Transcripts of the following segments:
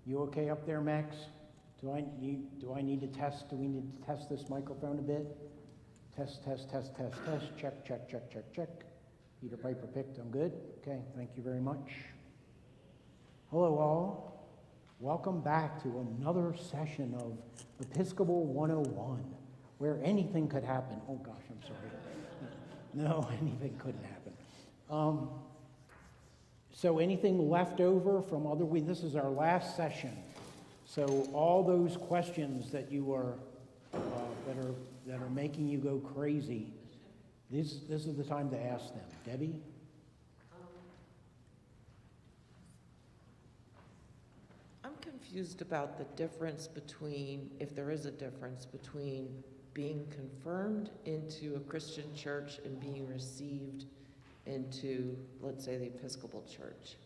You okay up there, Max? Do I need to test? Do we need to test this microphone a bit? Test. Check. Peter Piper picked. I'm good. Okay, thank you very much. Hello, all. Welcome back to another session of Episcopal 101, where anything could happen. Oh gosh, I'm sorry. No, anything couldn't happen. So anything left over from other weeks? This is our last session. So all those questions that you are that are making you go crazy, this is the time to ask them. Debbie? I'm confused about the difference between, if there is a difference between being confirmed into a Christian church and being received into, let's say, the Episcopal Church.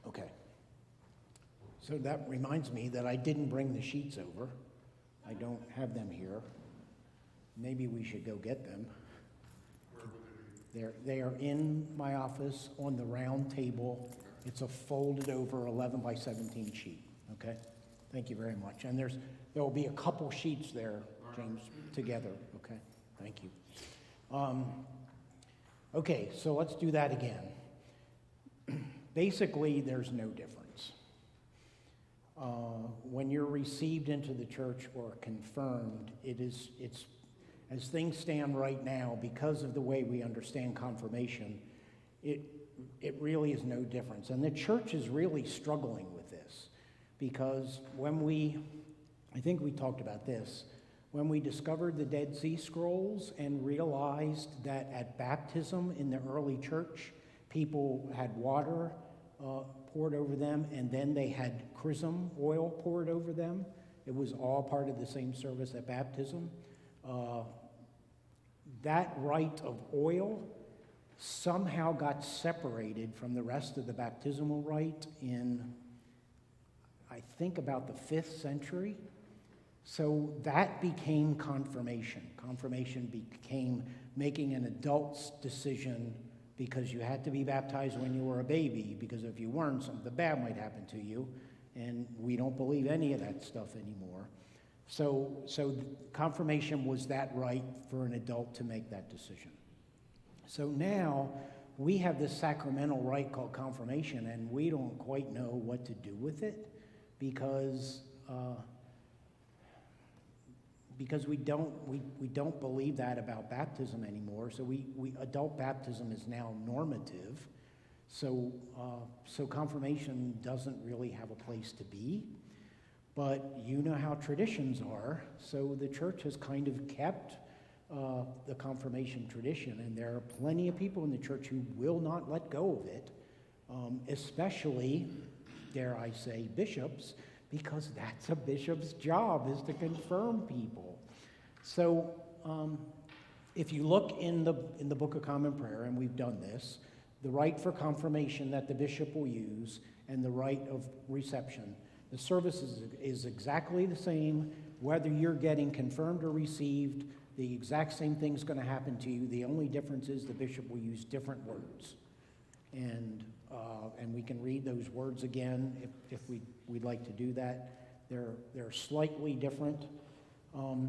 Okay. So that reminds me that I didn't bring the sheets over. I don't have them here. Maybe we should go get them. They are in my office on the round table. It's a folded over 11 by 17 sheet, okay? Thank you very much. And there will be a couple sheets there, James, together, okay? Thank you. Okay, so let's do that again. Basically, there's no difference. When you're received into the church or confirmed, it's as things stand right now, because of the way we understand confirmation, it really is no difference. And the church is really struggling with this, because I think we talked about this, when we discovered the Dead Sea Scrolls and realized that at baptism in the early church, people had water poured over them, and then they had chrism oil poured over them. It was all part of the same service at baptism. That rite of oil somehow got separated from the rest of the baptismal rite in, I think, about the 5th century. So that became confirmation. Confirmation became making an adult's decision, because you had to be baptized when you were a baby, because if you weren't, something bad might happen to you, and we don't believe any of that stuff anymore. So confirmation was that right for an adult to make that decision. So now we have this sacramental rite called confirmation, and we don't quite know what to do with it, because we don't believe that about baptism anymore. So adult baptism is now normative. So confirmation doesn't really have a place to be. But you know how traditions are. So the church has kind of kept the confirmation tradition, and there are plenty of people in the church who will not let go of it, especially, dare I say, bishops, because that's a bishop's job, is to confirm people. So if you look in the Book of Common Prayer, and we've done this, the rite for confirmation that the bishop will use and the rite of reception, the service is exactly the same whether you're getting confirmed or received. The exact same thing's going to happen to you. The only difference is the bishop will use different words. And we can read those words again if we'd like to do that. They're slightly different.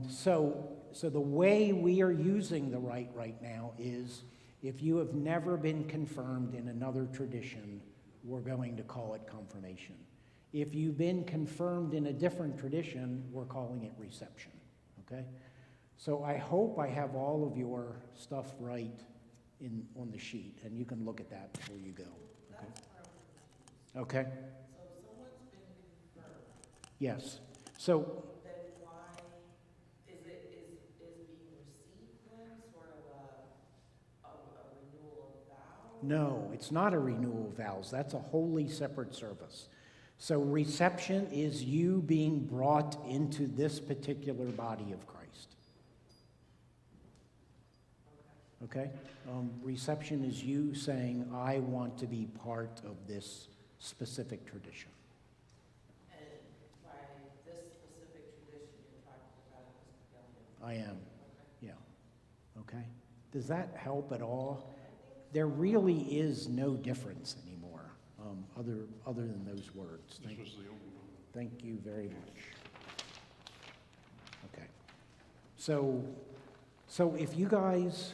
So the way we are using the rite right now is, if you have never been confirmed in another tradition, we're going to call it confirmation. If you've been confirmed in a different tradition, we're calling it reception, okay? So I hope I have all of your stuff right on the sheet, and you can look at that before you go, okay? Okay? So if someone's been confirmed, Yes. So then why is being received then sort of a renewal of vows? no, it's not a renewal of vows. That's a wholly separate service. So reception is you being brought into this particular body of Christ. Okay? Reception is you saying, I want to be part of this specific tradition. And by this specific tradition, you're talking about Episcopalian. I am. Yeah. Okay? Does that help at all? There really is no difference anymore. other than those words. This was the only one. Thank you very much. Okay. So if you guys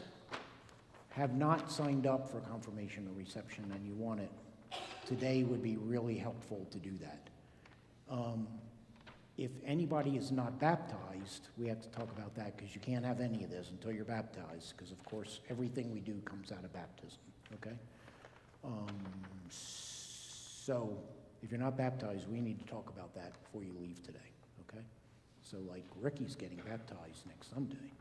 have not signed up for confirmation or reception and you want it, today would be really helpful to do that. If anybody is not baptized, we have to talk about that because you can't have any of this until you're baptized, because of course everything we do comes out of baptism, okay? So if you're not baptized, we need to talk about that before you leave today, okay? So like Ricky's getting baptized next Sunday.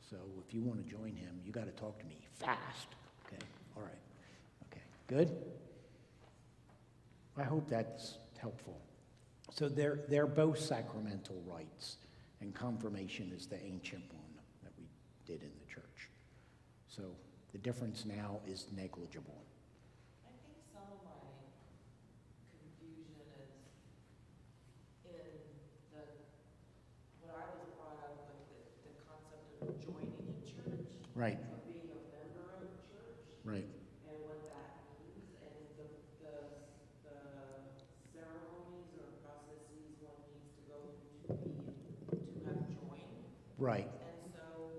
So if you want to join him, you got to talk to me fast, okay? All right, okay, good? I hope that's helpful. So they're both sacramental rites, and confirmation is the ancient one that we did in the church. So the difference now is negligible. I think some of my confusion is in what I was brought up with, the concept of joining a church. Right, Of being a member of a church. right, And what that means, and the ceremonies or processes one needs to go through to have joined. right, And so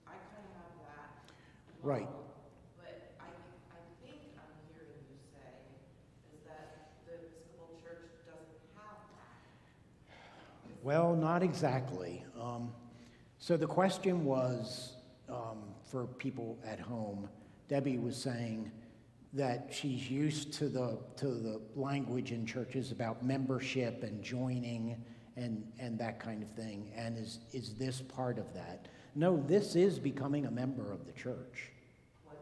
I kind of have that. right. But I think I'm hearing you say is that the Episcopal Church doesn't have that. Well, not exactly. So the question was, for people at home, Debbie was saying that she's used to the language in churches about membership and joining and that kind of thing, and is this part of that? No, this is becoming a member of the church. What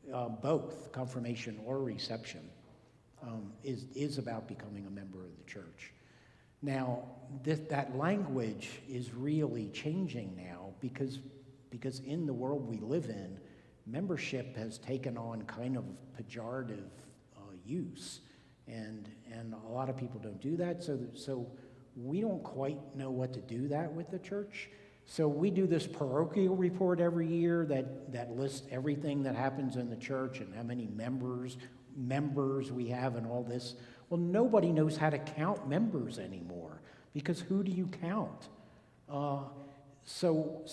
is? Both confirmation or reception is about becoming a member of the church. Now, that language is really changing now because in the world we live in, membership has taken on kind of pejorative use, and a lot of people don't do that. So we don't quite know what to do that with the church. So we do this parochial report every year that lists everything that happens in the church and how many members we have and all this. Well, nobody knows how to count members anymore because who do you count? So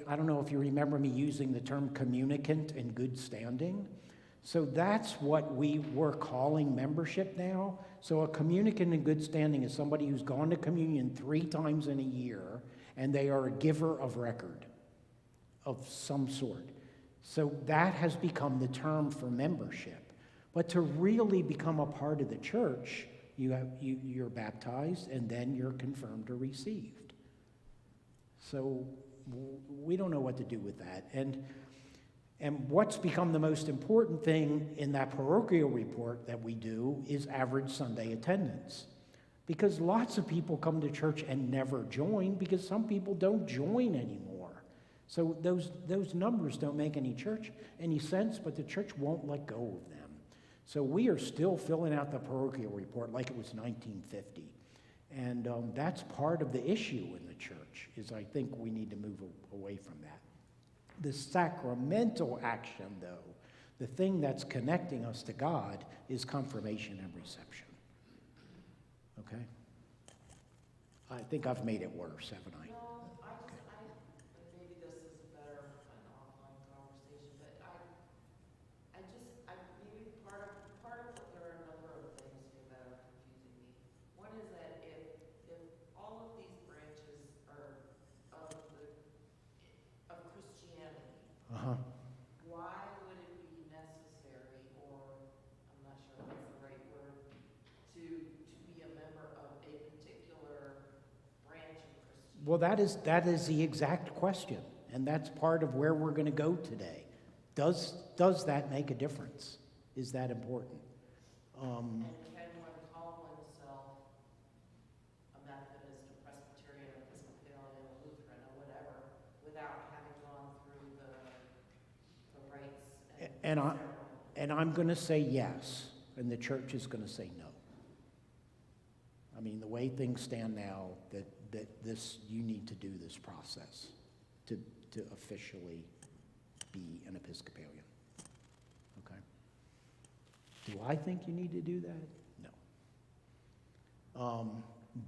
I don't know if you remember me using the term communicant in good standing. So that's what we're calling membership now. So a communicant in good standing is somebody who's gone to communion 3 times in a year, and they are a giver of record of some sort. So that has become the term for membership. But to really become a part of the church, you're baptized and then you're confirmed or received. So we don't know what to do with that. And what's become the most important thing in that parochial report that we do is average Sunday attendance. Because lots of people come to church and never join because some people don't join anymore. So those numbers don't make any sense, but the church won't let go of them. So we are still filling out the parochial report like it was 1950. And that's part of the issue in the church, is I think we need to move away from that. The sacramental action, though, the thing that's connecting us to God, is confirmation and reception. Okay? I think I've made it worse, haven't I? No, maybe this is better an offline conversation, but maybe part of there are a number of things here that are confusing me. One is that if all of these branches are of Christianity, Uh-huh. why would it be necessary, or I'm not sure that's the right word, to be a member of a particular branch of Christianity? Well, that is the exact question, and that's part of where we're going to go today. Does that make a difference? Is that important? And can one call oneself a Methodist, a Presbyterian, Episcopalian, a Lutheran, or whatever, without having gone through the rites and ceremonies? And I'm going to say yes, and the church is going to say no. I mean, the way things stand now, that you need to do this process to officially be an Episcopalian. Okay? Do I think you need to do that? No.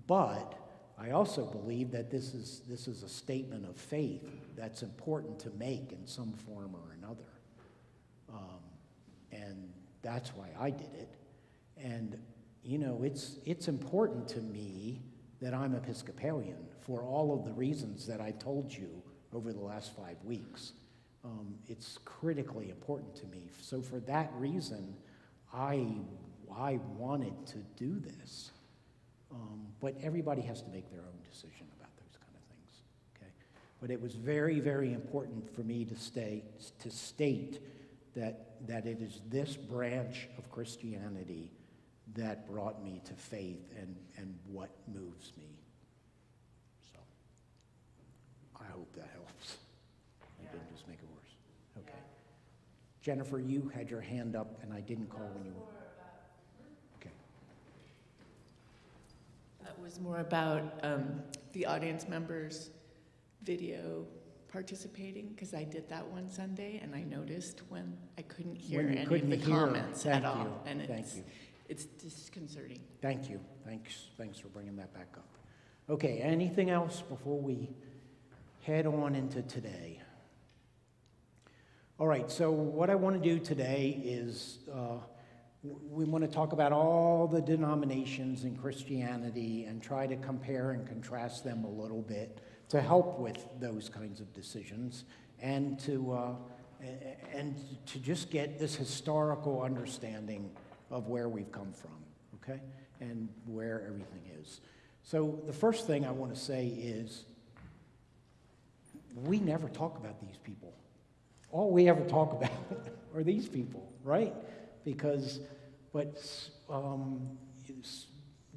But I also believe that this is a statement of faith that's important to make in some form or another. And that's why I did it. And, you know, it's important to me that I'm Episcopalian for all of the reasons that I told you over the last 5 weeks. It's critically important to me. So for that reason, I wanted to do this. But everybody has to make their own decision about those kind of things, okay? But it was very, very important for me to state that it is this branch of Christianity that brought me to faith and what moves me. So I hope that helps. I didn't just make it worse. Okay. Jennifer, you had your hand up, and I didn't call when you were. Okay. That was more about the audience members' video participating, because I did that one Sunday, and I noticed when I couldn't hear any of the comments at all, and it's disconcerting. Thank you. Thanks for bringing that back up. Okay, anything else before we head on into today? All right, so what I want to do today is we want to talk about all the denominations in Christianity and try to compare and contrast them a little bit to help with those kinds of decisions and to just get this historical understanding of where we've come from, okay, and where everything is. So the first thing I want to say is we never talk about these people. All we ever talk about are these people, right?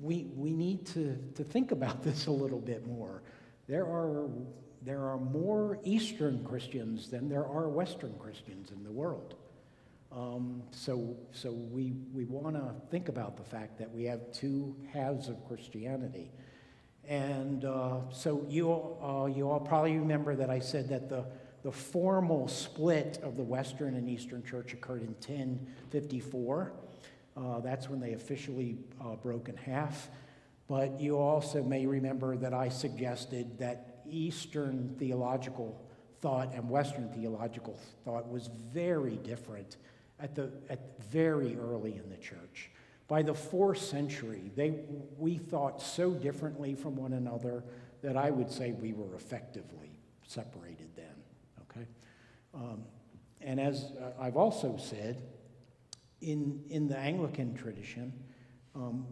We need to think about this a little bit more. There are more Eastern Christians than there are Western Christians in the world. So we want to think about the fact that we have two halves of Christianity. And so you all probably remember that I said that the formal split of the Western and Eastern Church occurred in 1054. That's when they officially broke in half. But you also may remember that I suggested that Eastern theological thought and Western theological thought was very different at very early in the church. By the 4th century, we thought so differently from one another that I would say we were effectively separated then. Okay, and as I've also said, in the Anglican tradition,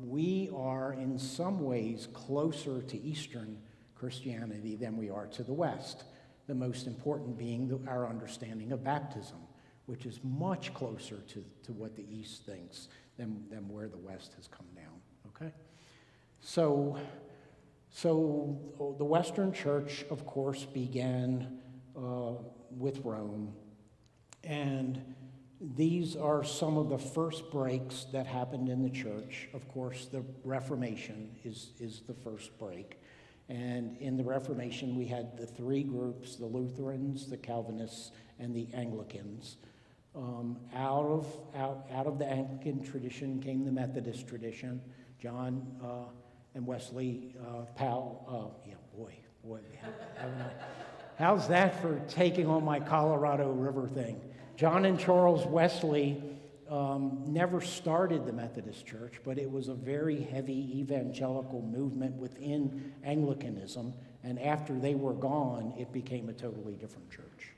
we are in some ways closer to Eastern Christianity than we are to the West, the most important being our understanding of baptism, which is much closer to what the East thinks than where the West has come down, okay? So the Western Church, of course, began with Rome, and these are some of the first breaks that happened in the church. Of course, the Reformation is the first break. And in the Reformation, we had the 3 groups, the Lutherans, the Calvinists, and the Anglicans. Out of the Anglican tradition came the Methodist tradition. John and Wesley Powell. How's that for taking on my Colorado River thing? John and Charles Wesley never started the Methodist Church, but it was a very heavy evangelical movement within Anglicanism, and after they were gone, it became a totally different church.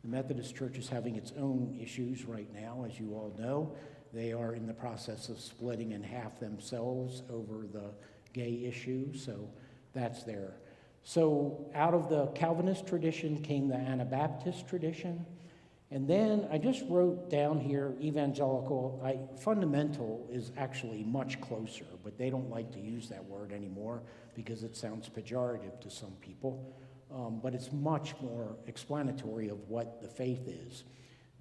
The Methodist Church is having its own issues right now, as you all know. They are in the process of splitting in half themselves over the gay issue, so that's there. So out of the Calvinist tradition came the Anabaptist tradition. And then I just wrote down here evangelical. Fundamental is actually much closer, but they don't like to use that word anymore because it sounds pejorative to some people. But it's much more explanatory of what the faith is.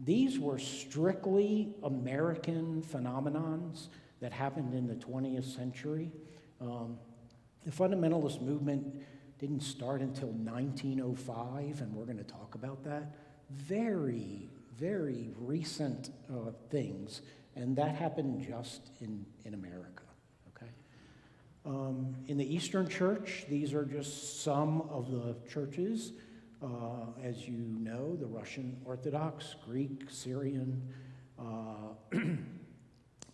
These were strictly American phenomenons that happened in the 20th century. The fundamentalist movement didn't start until 1905, and we're going to talk about that. Very, very recent things, and that happened just in America, okay? In the Eastern Church, these are just some of the churches. As you know, the Russian Orthodox, Greek, Syrian,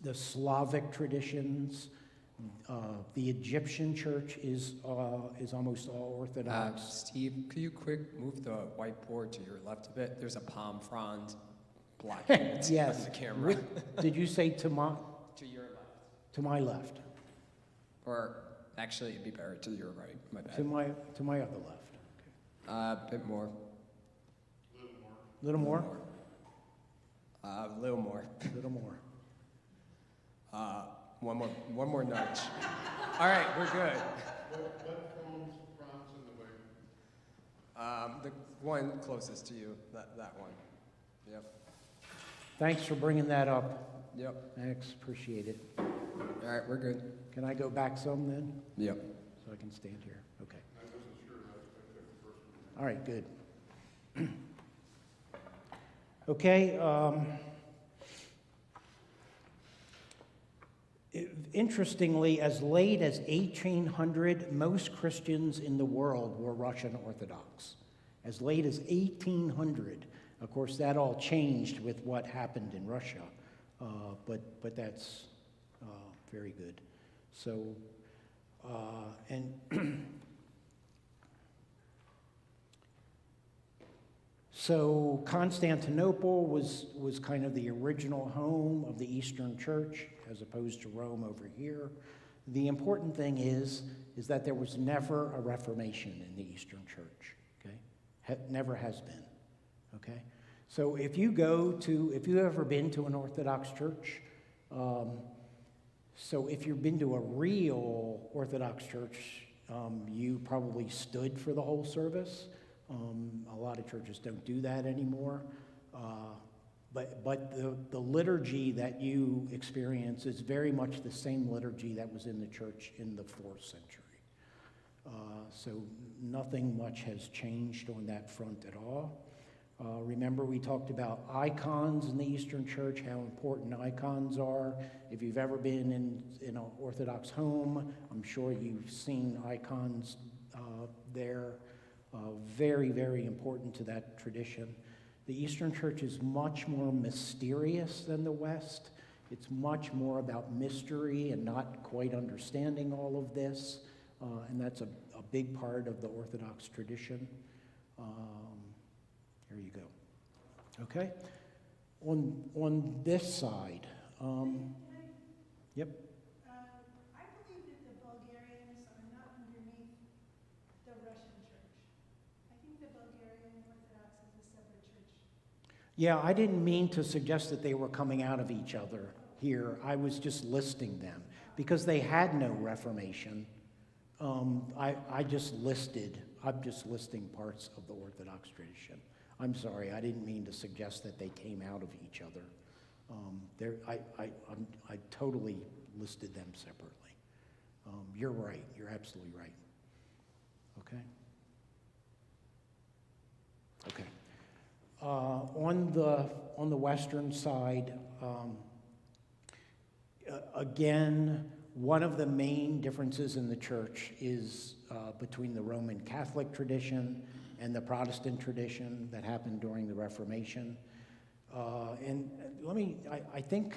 the Slavic traditions. The Egyptian church is almost all Orthodox. Steve, could you move the whiteboard to your left a bit? There's a palm frond blocking it Yes. from the camera. Did you say to To your left. to my left? Or actually, it'd be better to your right. My bad. To my other left. A bit more. Little more? A little more. Little more. One more nudge. All right, we're good. What phone's France in the way? The one closest to you, that one. Yep. Thanks for bringing that up. Yep. Thanks, appreciate it. All right, we're good. Can I go back some then? Yep. So I can stand here? Okay. I wasn't sure, I took the first one. All right, good. Okay. Interestingly, as late as 1800, most Christians in the world were Russian Orthodox. As late as 1800. Of course, that all changed with what happened in Russia, but that's very good. So, So Constantinople was kind of the original home of the Eastern Church, as opposed to Rome over here. The important thing is that there was never a Reformation in the Eastern Church, okay? Never has been, okay? So if you've ever been to an Orthodox church, so if you've been to a real Orthodox church, you probably stood for the whole service. A lot of churches don't do that anymore. But the liturgy that you experience is very much the same liturgy that was in the church in the 4th century. So nothing much has changed on that front at all. Remember, we talked about icons in the Eastern Church, how important icons are. If you've ever been in an Orthodox home, I'm sure you've seen icons there. Very, very important to that tradition. The Eastern Church is much more mysterious than the West. It's much more about mystery and not quite understanding all of this. And that's a big part of the Orthodox tradition. Here you go. Okay? On this side, yep. I believe that the Bulgarians are not underneath the Russian church. I think the Bulgarian Orthodox is a separate church. Yeah, I didn't mean to suggest that they were coming out of each other here. I was just listing them because they had no Reformation. I'm just listing parts of the Orthodox tradition. I'm sorry, I didn't mean to suggest that they came out of each other. I totally listed them separately. You're right, you're absolutely right. Okay? Okay. On the western side, again, one of the main differences in the church is between the Roman Catholic tradition and the Protestant tradition that happened during the Reformation. And I think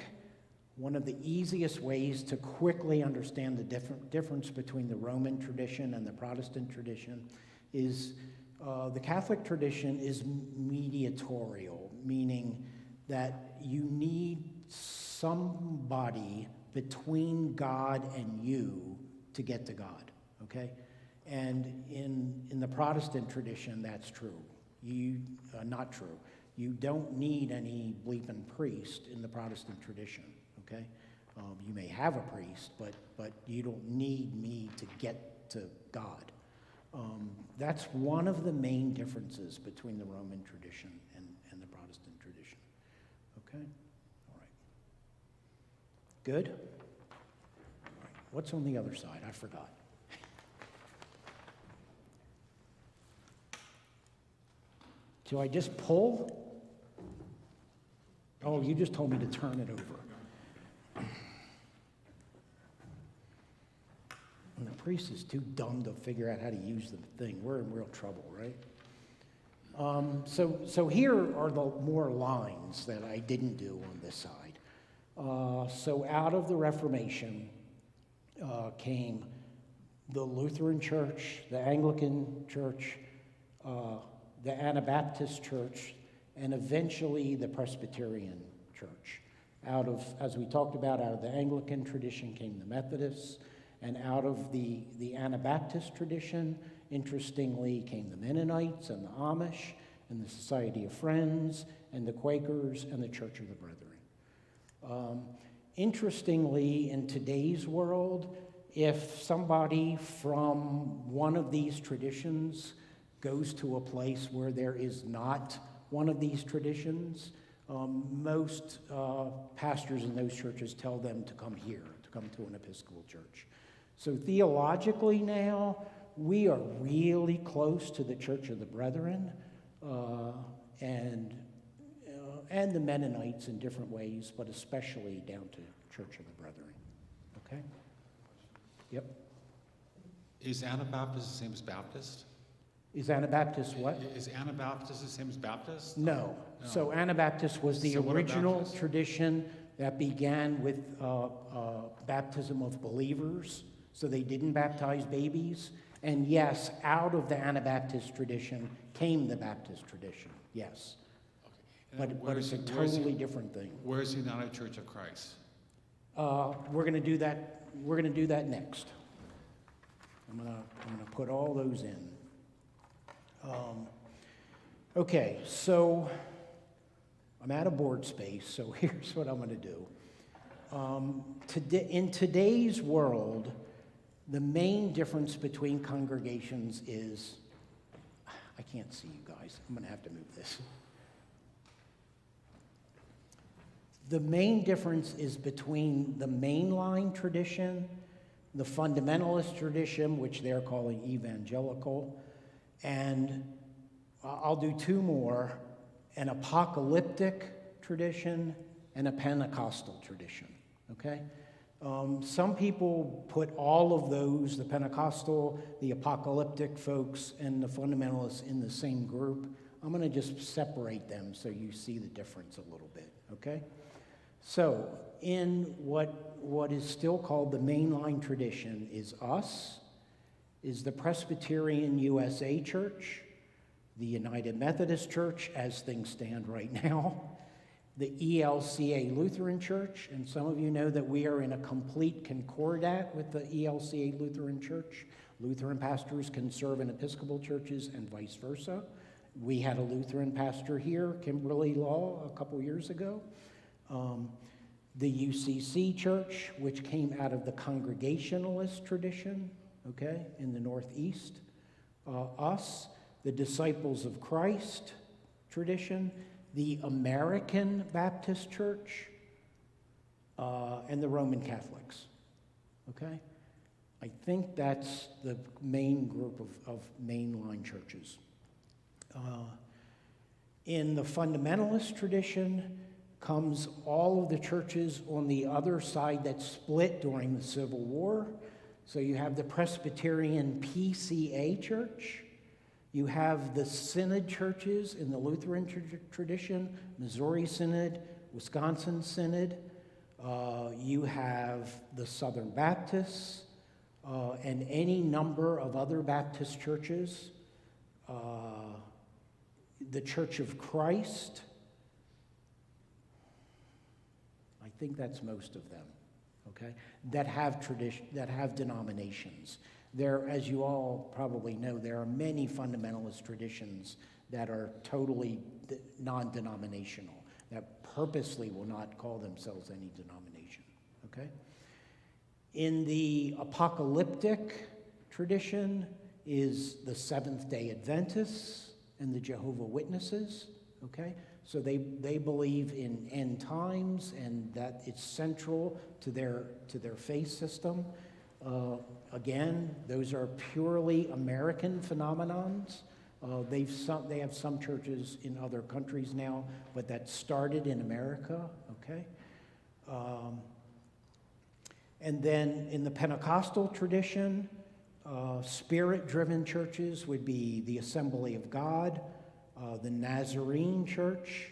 one of the easiest ways to quickly understand the difference between the Roman tradition and the Protestant tradition is the Catholic tradition is mediatorial, meaning that you need somebody between God and you to get to God, okay? And in the Protestant tradition, that's true. Not true. You don't need any bleeping priest in the Protestant tradition, okay? You may have a priest, but you don't need me to get to God. That's one of the main differences between the Roman tradition and the Protestant tradition. Okay? All right. Good? All right. What's on the other side? I forgot. Do I just pull? Oh, you just told me to turn it over. priest is too dumb to figure out how to use the thing. We're in real trouble, right? So here are the more lines that I didn't do on this side. So out of the Reformation came the Lutheran Church, the Anglican Church, the Anabaptist Church, and eventually the Presbyterian Church. Out of, as we talked about, out of the Anglican tradition came the Methodists, and out of the Anabaptist tradition, interestingly, came the Mennonites and the Amish and the Society of Friends and the Quakers and the Church of the Brethren. Interestingly, in today's world, if somebody from one of these traditions goes to a place where there is not one of these traditions, most pastors in those churches tell them to come here, to come to an Episcopal church. So theologically now, we are really close to the Church of the Brethren and the Mennonites in different ways, but especially down to Church of the Brethren. Okay? Yep. Is Anabaptist the same as Baptist? Is Anabaptist what? Is Anabaptist the same as Baptist? No. No. So Anabaptist was the So what are original Baptists? tradition that began with baptism of believers. So they didn't baptize babies. And yes, out of the Anabaptist tradition came the Baptist tradition. Yes. Okay. And But it's a where is totally different thing. Where is the United Church of Christ? We're going to do that. We're going to do that next. I'm going to put all those in. Okay, so I'm out of board space, so here's what I'm going to do. In today's world, the main difference between congregations is, I can't see you guys. I'm going to have to move this. The main difference is between the mainline tradition, the fundamentalist tradition, which they're calling evangelical, and I'll do two more, an apocalyptic tradition and a Pentecostal tradition, okay? Some people put all of those, the Pentecostal, the apocalyptic folks, and the fundamentalists in the same group. I'm going to just separate them so you see the difference a little bit, okay? So, in what is still called the mainline tradition is us, is the Presbyterian USA Church, the United Methodist Church, as things stand right now, the ELCA Lutheran Church, and some of you know that we are in a complete concordat with the ELCA Lutheran Church. Lutheran pastors can serve in Episcopal churches and vice versa. We had a Lutheran pastor here, Kimberly Law, a couple years ago. The UCC Church, which came out of the Congregationalist tradition, okay, in the Northeast. Us, the Disciples of Christ tradition, the American Baptist Church, and the Roman Catholics, okay? I think that's the main group of mainline churches. In the fundamentalist tradition comes all of the churches on the other side that split during the Civil War. So you have the Presbyterian PCA Church. You have the Synod churches in the Lutheran tradition, Missouri Synod, Wisconsin Synod. You have the Southern Baptists and any number of other Baptist churches. The Church of Christ. I think that's most of them, okay, that have tradition, that have denominations. There, as you all probably know, there are many fundamentalist traditions that are totally non-denominational, that purposely will not call themselves any denomination, okay? In the apocalyptic tradition is the Seventh-day Adventists and the Jehovah's Witnesses, okay? So they believe in end times and that it's central to their faith system. Again, those are purely American phenomenons. They have some churches in other countries now, but that started in America, okay? And then in the Pentecostal tradition, Spirit-driven churches would be the Assembly of God, the Nazarene Church,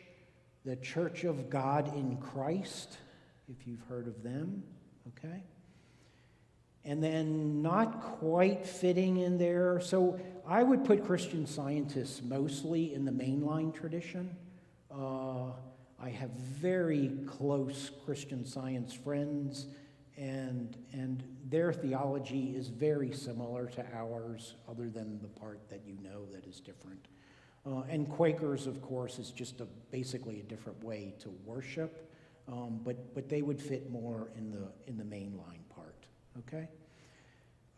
the Church of God in Christ, if you've heard of them, okay? And then not quite fitting in there, so I would put Christian Scientists mostly in the mainline tradition. I have very close Christian Science friends, and their theology is very similar to ours, other than the part that you know that is different. And Quakers, of course, is just basically a different way to worship, but they would fit more in the mainline part. Okay.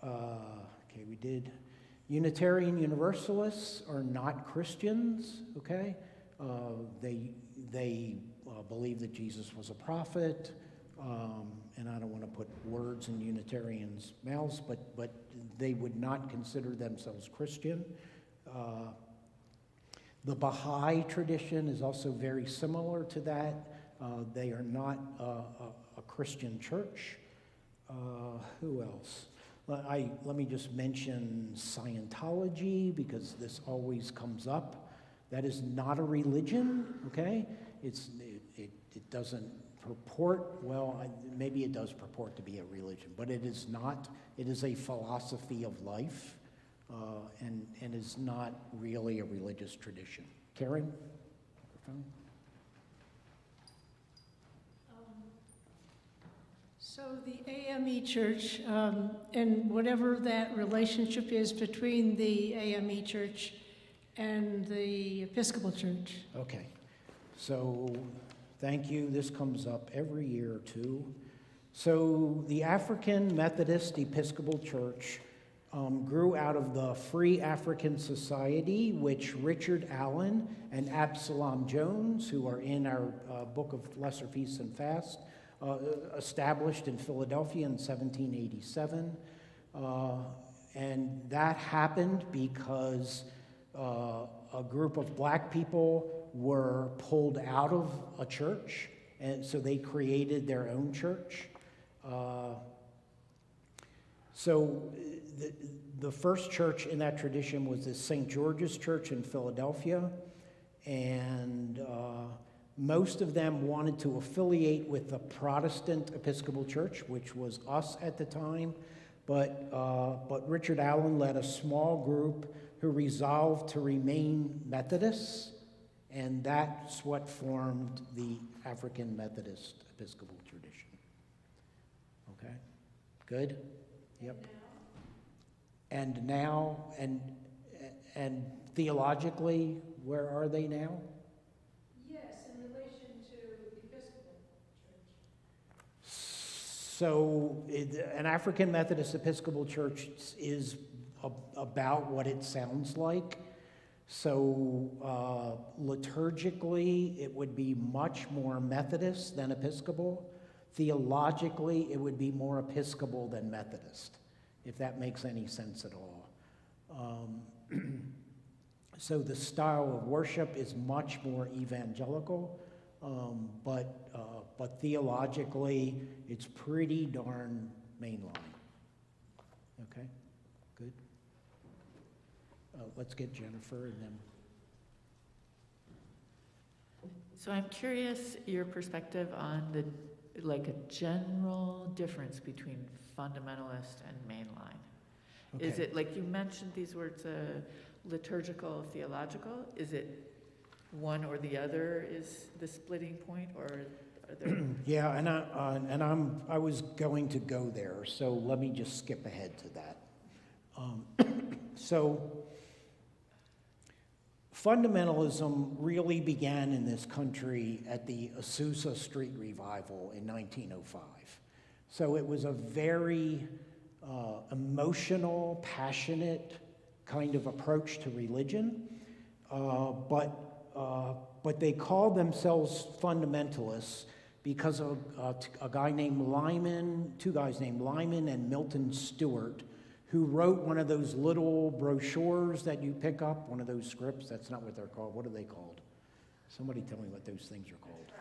Okay, we did. Unitarian Universalists are not Christians. Okay. They believe that Jesus was a prophet, and I don't want to put words in Unitarians' mouths, but they would not consider themselves Christian. The Baha'i tradition is also very similar to that. They are not a Christian church. Who else? Let me just mention Scientology, because this always comes up. That is not a religion, okay? It doesn't purport, well, maybe it does purport to be a religion, but it is not. It is a philosophy of life, and is not really a religious tradition. Karen? Microphone? So the AME Church, and whatever that relationship is between the AME Church and the Episcopal Church. Okay, so thank you. This comes up every year or two. So the African Methodist Episcopal Church grew out of the Free African Society, which Richard Allen and Absalom Jones, who are in our Book of Lesser Feasts and Fasts, established in Philadelphia in 1787. And that happened because a group of black people were pulled out of a church, and so they created their own church. So the first church in that tradition was the St. George's Church in Philadelphia, and most of them wanted to affiliate with the Protestant Episcopal Church, which was us at the time, but Richard Allen led a small group who resolved to remain Methodists, and that's what formed the African Methodist Episcopal tradition. Okay? Good? Yep. And now, and theologically, where are they now? Yes, in relation to the Episcopal Church. So an African Methodist Episcopal Church is about what it sounds like. So liturgically, it would be much more Methodist than Episcopal. Theologically, it would be more Episcopal than Methodist, if that makes any sense at all. So the style of worship is much more evangelical, but theologically, it's pretty darn mainline. Okay, good. Let's get Jennifer and then. So I'm curious your perspective on a general difference between fundamentalist and mainline. Okay. Is it, like you mentioned these words, liturgical, theological? Is it one or the other is the splitting point, or are there? Yeah, I was going to go there, so let me just skip ahead to that. So fundamentalism really began in this country at the Azusa Street Revival in 1905. So it was a very emotional, passionate kind of approach to religion, but they called themselves fundamentalists because of two guys named Lyman and Milton Stewart, who wrote one of those little brochures that you pick up, one of those scripts. That's not what they're called. What are they called? Somebody tell me what those things are called.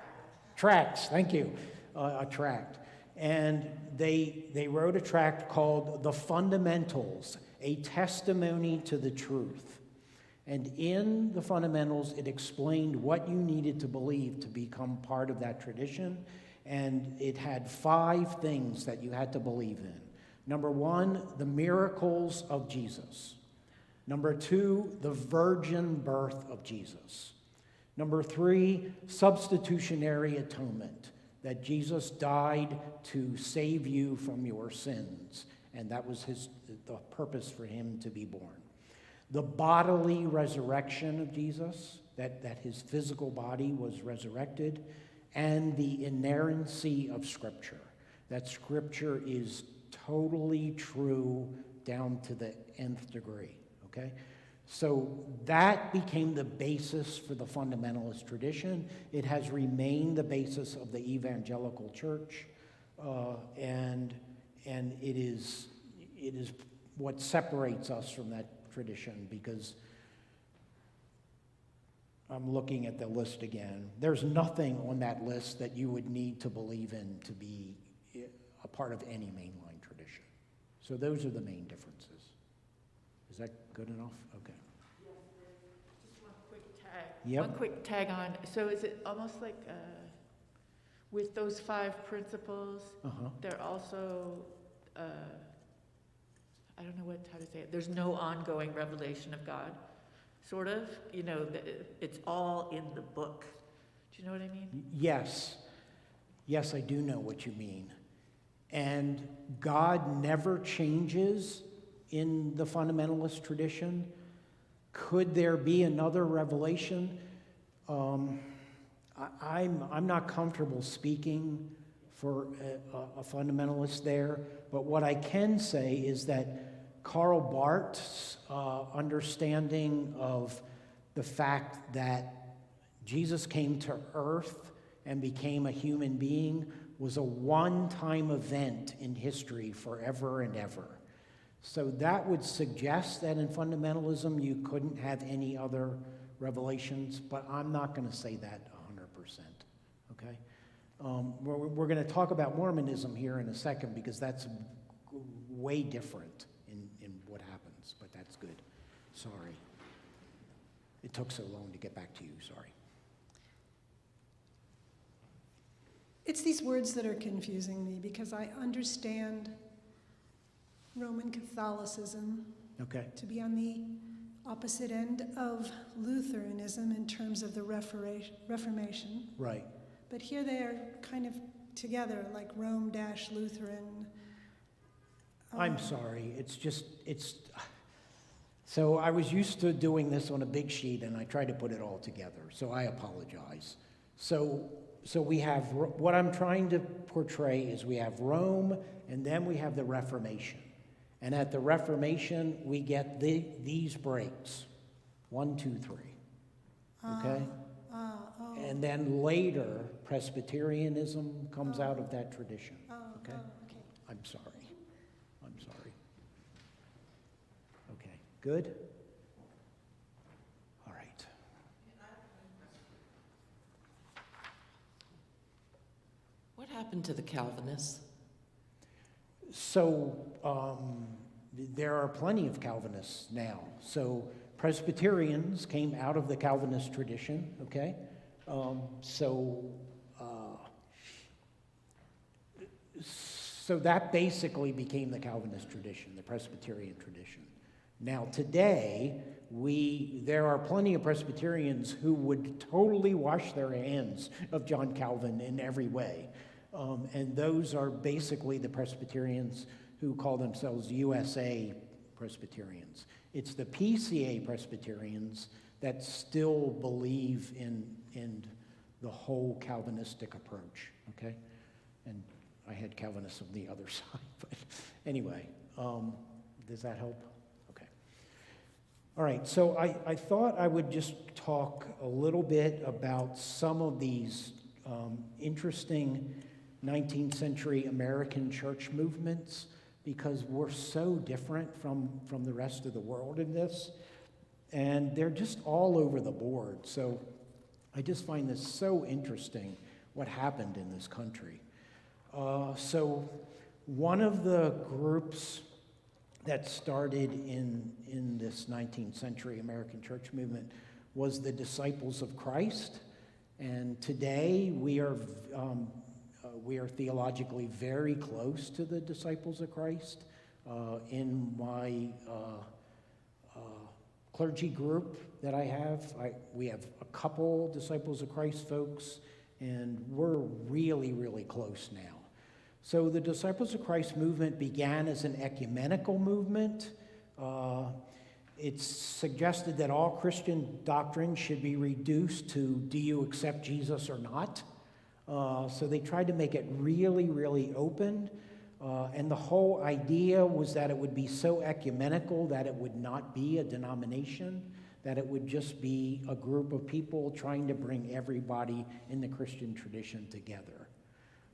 Tracts, thank you. A tract. And they wrote a tract called The Fundamentals, a Testimony to the Truth. And in the fundamentals, it explained what you needed to believe to become part of that tradition. And it had 5 things that you had to believe in. Number 1, the miracles of Jesus. Number 2, the virgin birth of Jesus. Number 3, substitutionary atonement, that Jesus died to save you from your sins. And that was the purpose for him to be born. The bodily resurrection of Jesus, that his physical body was resurrected, and the inerrancy of Scripture, that Scripture is totally true down to the nth degree, okay? So that became the basis for the fundamentalist tradition. It has remained the basis of the evangelical church, and it is what separates us from that tradition, because I'm looking at the list again. There's nothing on that list that you would need to believe in to be a part of any mainline tradition. So those are the main differences. Is that good enough? Okay. Just one quick tag. Yep. One quick tag on. So is it almost like with those 5 principles, they're also, I don't know how to say it. There's no ongoing revelation of God, sort of. You know, it's all in the book. Do you know what I mean? Yes. Yes, I do know what you mean. And God never changes in the fundamentalist tradition. Could there be another revelation? I'm not comfortable speaking for a fundamentalist there, but what I can say is that Karl Barth's understanding of the fact that Jesus came to earth and became a human being was a one-time event in history forever and ever. So that would suggest that in fundamentalism you couldn't have any other revelations, but I'm not going to say that 100%, okay? We're going to talk about Mormonism here in a second, because that's way different in what happens, but that's good. Sorry. It took so long to get back to you, sorry. It's these words that are confusing me, because I understand Roman Catholicism Okay. to be on the opposite end of Lutheranism in terms of the Reformation. Right. But here they are kind of together, like Rome-Lutheran. I'm sorry. So I was used to doing this on a big sheet, and I tried to put it all together, so I apologize. So we have, what I'm trying to portray is we have Rome, and then we have the Reformation. And at the Reformation, we get these breaks, 1, 2, 3, okay? And then later, Presbyterianism comes out of that tradition, okay? I'm sorry. Okay, good? All right. What happened to the Calvinists? So there are plenty of Calvinists now. So Presbyterians came out of the Calvinist tradition, okay? So that basically became the Calvinist tradition, the Presbyterian tradition. Now today, there are plenty of Presbyterians who would totally wash their hands of John Calvin in every way. And those are basically the Presbyterians who call themselves USA Presbyterians. It's the PCA Presbyterians that still believe in the whole Calvinistic approach, okay? And I had Calvinists on the other side, but anyway, does that help? Okay. All right, so I thought I would just talk a little bit about some of these interesting 19th century American church movements, because we're so different from the rest of the world in this, and they're just all over the board. So I just find this so interesting, what happened in this country. So one of the groups that started in this 19th century American church movement was the Disciples of Christ. And today we are theologically very close to the Disciples of Christ. In my clergy group that I have, we have a couple Disciples of Christ folks, and we're really, really close now. So the Disciples of Christ movement began as an ecumenical movement. It's suggested that all Christian doctrine should be reduced to, do you accept Jesus or not? So they tried to make it really, really open. And the whole idea was that it would be so ecumenical that it would not be a denomination, that it would just be a group of people trying to bring everybody in the Christian tradition together.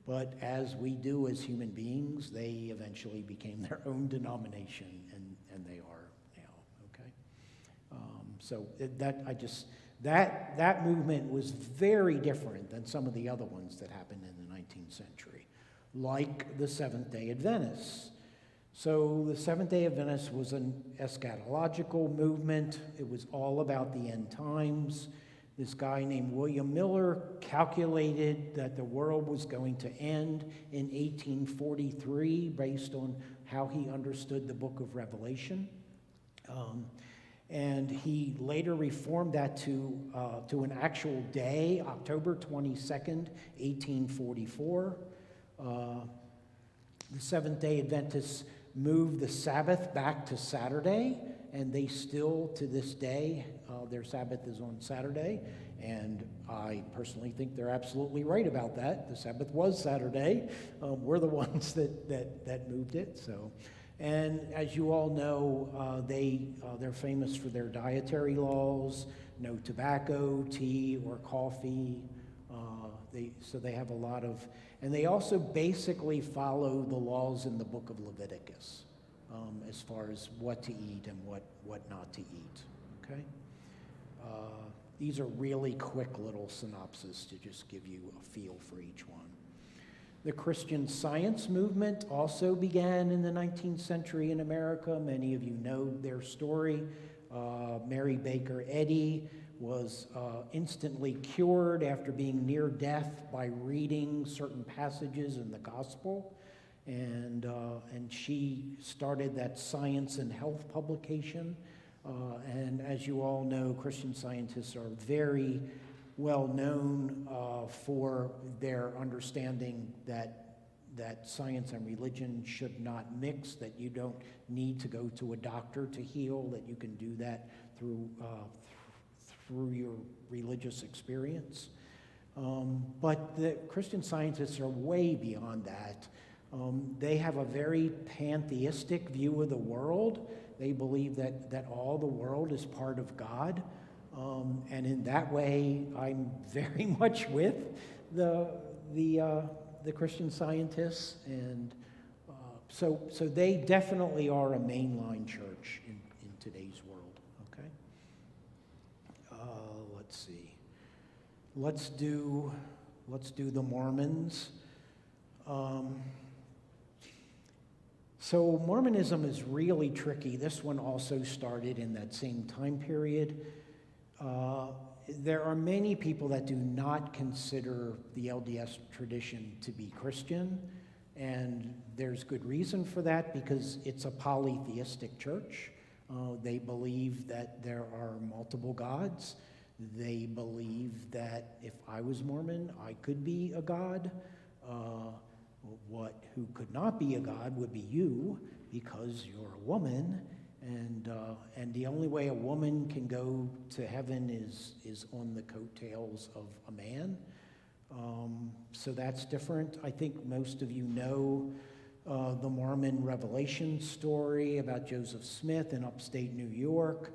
But as we do as human beings, they eventually became their own denomination, and they are now, okay? So that movement was very different than some of the other ones that happened in the 19th century, like the Seventh-day Adventists. So the Seventh-day Adventists was an eschatological movement. It was all about the end times. This guy named William Miller calculated that the world was going to end in 1843 based on how he understood the book of Revelation. And he later reformed that to an actual day, October 22nd, 1844. The Seventh-day Adventists moved the Sabbath back to Saturday, and they still, to this day, their Sabbath is on Saturday, and I personally think they're absolutely right about that. The Sabbath was Saturday. We're the ones that moved it. So, and as you all know, they're famous for their dietary laws: no tobacco, tea, or coffee. So they have a lot of, and they also basically follow the laws in the book of Leviticus as far as what to eat and what not to eat. Okay. These are really quick little synopses to just give you a feel for each one. The Christian Science movement also began in the 19th century in America. Many of you know their story. Mary Baker Eddy was instantly cured after being near death by reading certain passages in the gospel. And she started that Science and Health publication. And as you all know, Christian Scientists are very well known for their understanding that science and religion should not mix, that you don't need to go to a doctor to heal, that you can do that through your religious experience. But the Christian Scientists are way beyond that. They have a very pantheistic view of the world. They believe that all the world is part of God. And in that way, I'm very much with the Christian Scientists. And so they definitely are a mainline church in today's world, okay? Let's see. Let's do the Mormons. So Mormonism is really tricky. This one also started in that same time period. There are many people that do not consider the LDS tradition to be Christian, and there's good reason for that because it's a polytheistic church. They believe that there are multiple gods. They believe that if I was Mormon, I could be a god. Who could not be a god would be you, because you're a woman, and the only way a woman can go to heaven is on the coattails of a man. So that's different. I think most of you know the Mormon Revelation story about Joseph Smith in upstate New York,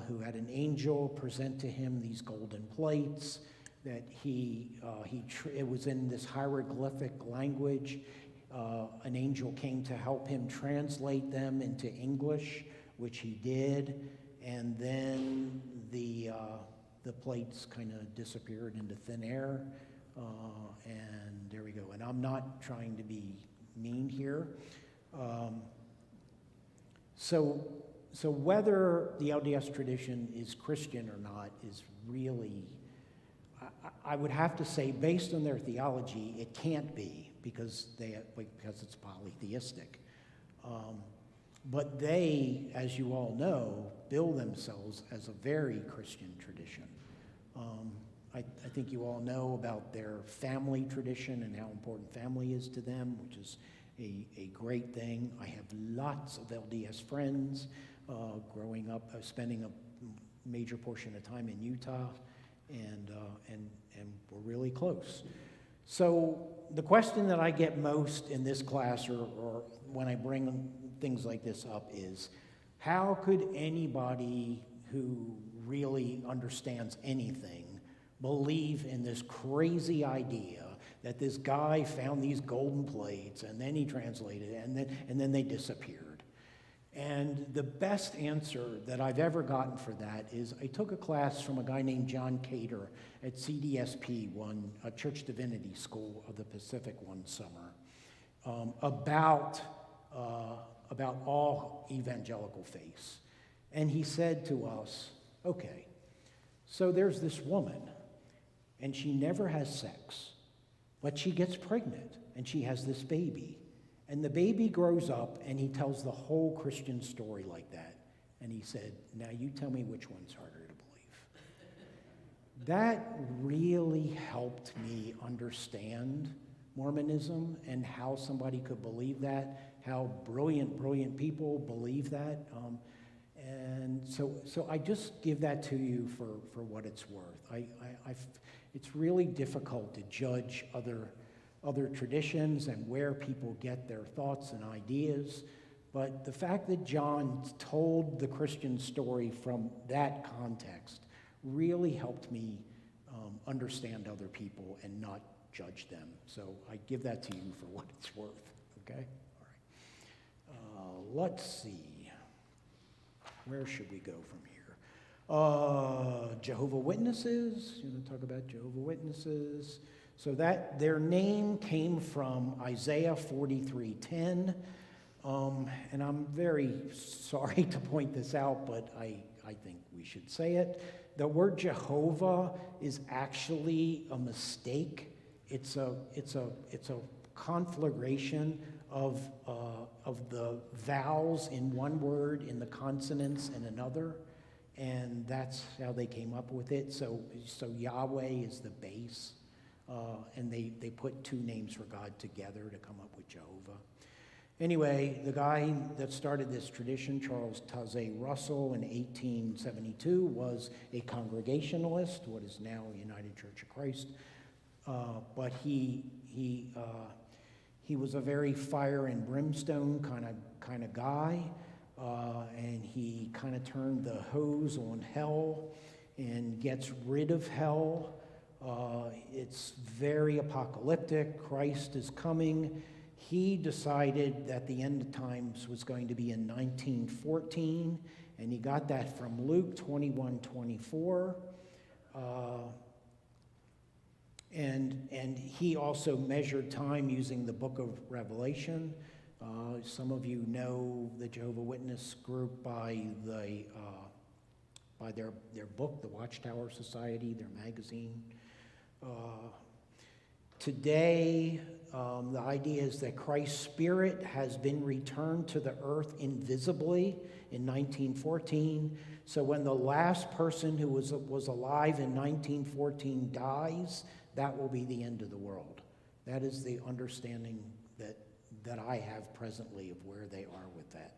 who had an angel present to him these golden plates that it was in this hieroglyphic language. An angel came to help him translate them into English, which he did, and then the plates kind of disappeared into thin air. And there we go. And I'm not trying to be mean here. So whether the LDS tradition is Christian or not is really, I would have to say, based on their theology, it can't be because it's polytheistic. But they, as you all know, bill themselves as a very Christian tradition. I think you all know about their family tradition and how important family is to them, which is a great thing. I have lots of LDS friends growing up, spending a major portion of time in Utah, and we're really close. So the question that I get most in this class or when I bring things like this up is, how could anybody who really understands anything believe in this crazy idea that this guy found these golden plates and then he translated it and then they disappeared? And the best answer that I've ever gotten for that is I took a class from a guy named John Cater at CDSP, a Church Divinity School of the Pacific, one summer, about all evangelical faiths. And he said to us, okay, so there's this woman, and she never has sex, but she gets pregnant, and she has this baby. And the baby grows up, and he tells the whole Christian story like that. And he said, now you tell me which one's harder to believe. That really helped me understand Mormonism and how somebody could believe that, how brilliant people believe that. And so I just give that to you for what it's worth. It's really difficult to judge other traditions and where people get their thoughts and ideas. But the fact that John told the Christian story from that context really helped me understand other people and not judge them. So I give that to you for what it's worth, okay? All right. Let's see. Where should we go from here? Jehovah's Witnesses. You want to talk about Jehovah's Witnesses? So that their name came from Isaiah 43:10. And I'm very sorry to point this out, but I think we should say it. The word Jehovah is actually a mistake. It's a conflagration of the vowels in one word, in the consonants in another, and that's how they came up with it. So Yahweh is the base, and they put two names for God together to come up with Jehovah. Anyway, the guy that started this tradition, Charles Taze Russell, in 1872, was a Congregationalist, what is now United Church of Christ. But he was a very fire and brimstone kind of guy, and he kind of turned the hose on hell and gets rid of hell. It's very apocalyptic. Christ is coming. He decided that the end of times was going to be in 1914, and he got that from Luke 21:24. And he also measured time using the book of Revelation. Some of you know the Jehovah's Witness group by their book, the Watchtower Society, their magazine. Today, the idea is that Christ's spirit has been returned to the earth invisibly in 1914. So when the last person who was alive in 1914 dies, that will be the end of the world. That is the understanding that I have presently of where they are with that.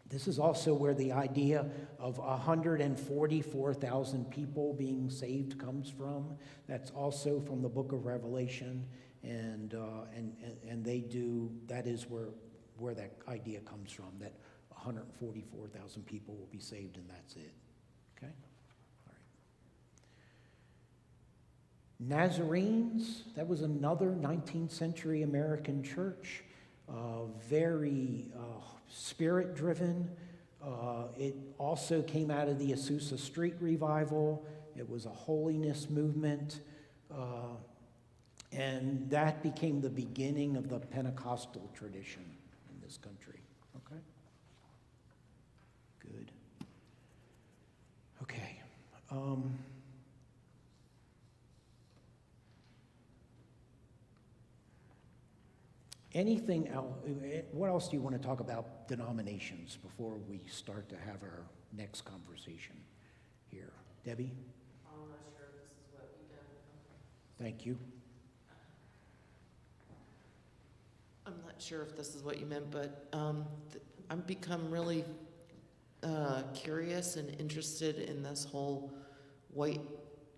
This is also where the idea of 144,000 people being saved comes from. That's also from the book of Revelation, and they do. That is where that idea comes from. That 144,000 people will be saved, and that's it. Okay. All right. Nazarenes. That was another 19th century American church. Very spirit-driven. It also came out of the Azusa Street revival. It was a holiness movement. And that became the beginning of the Pentecostal tradition in this country. Okay? Good. Okay. Anything else? What else do you want to talk about denominations before we start to have our next conversation here? Debbie? I'm not sure if this is what we done. Thank you. I'm not sure if this is what you meant, but I've become really curious and interested in this whole white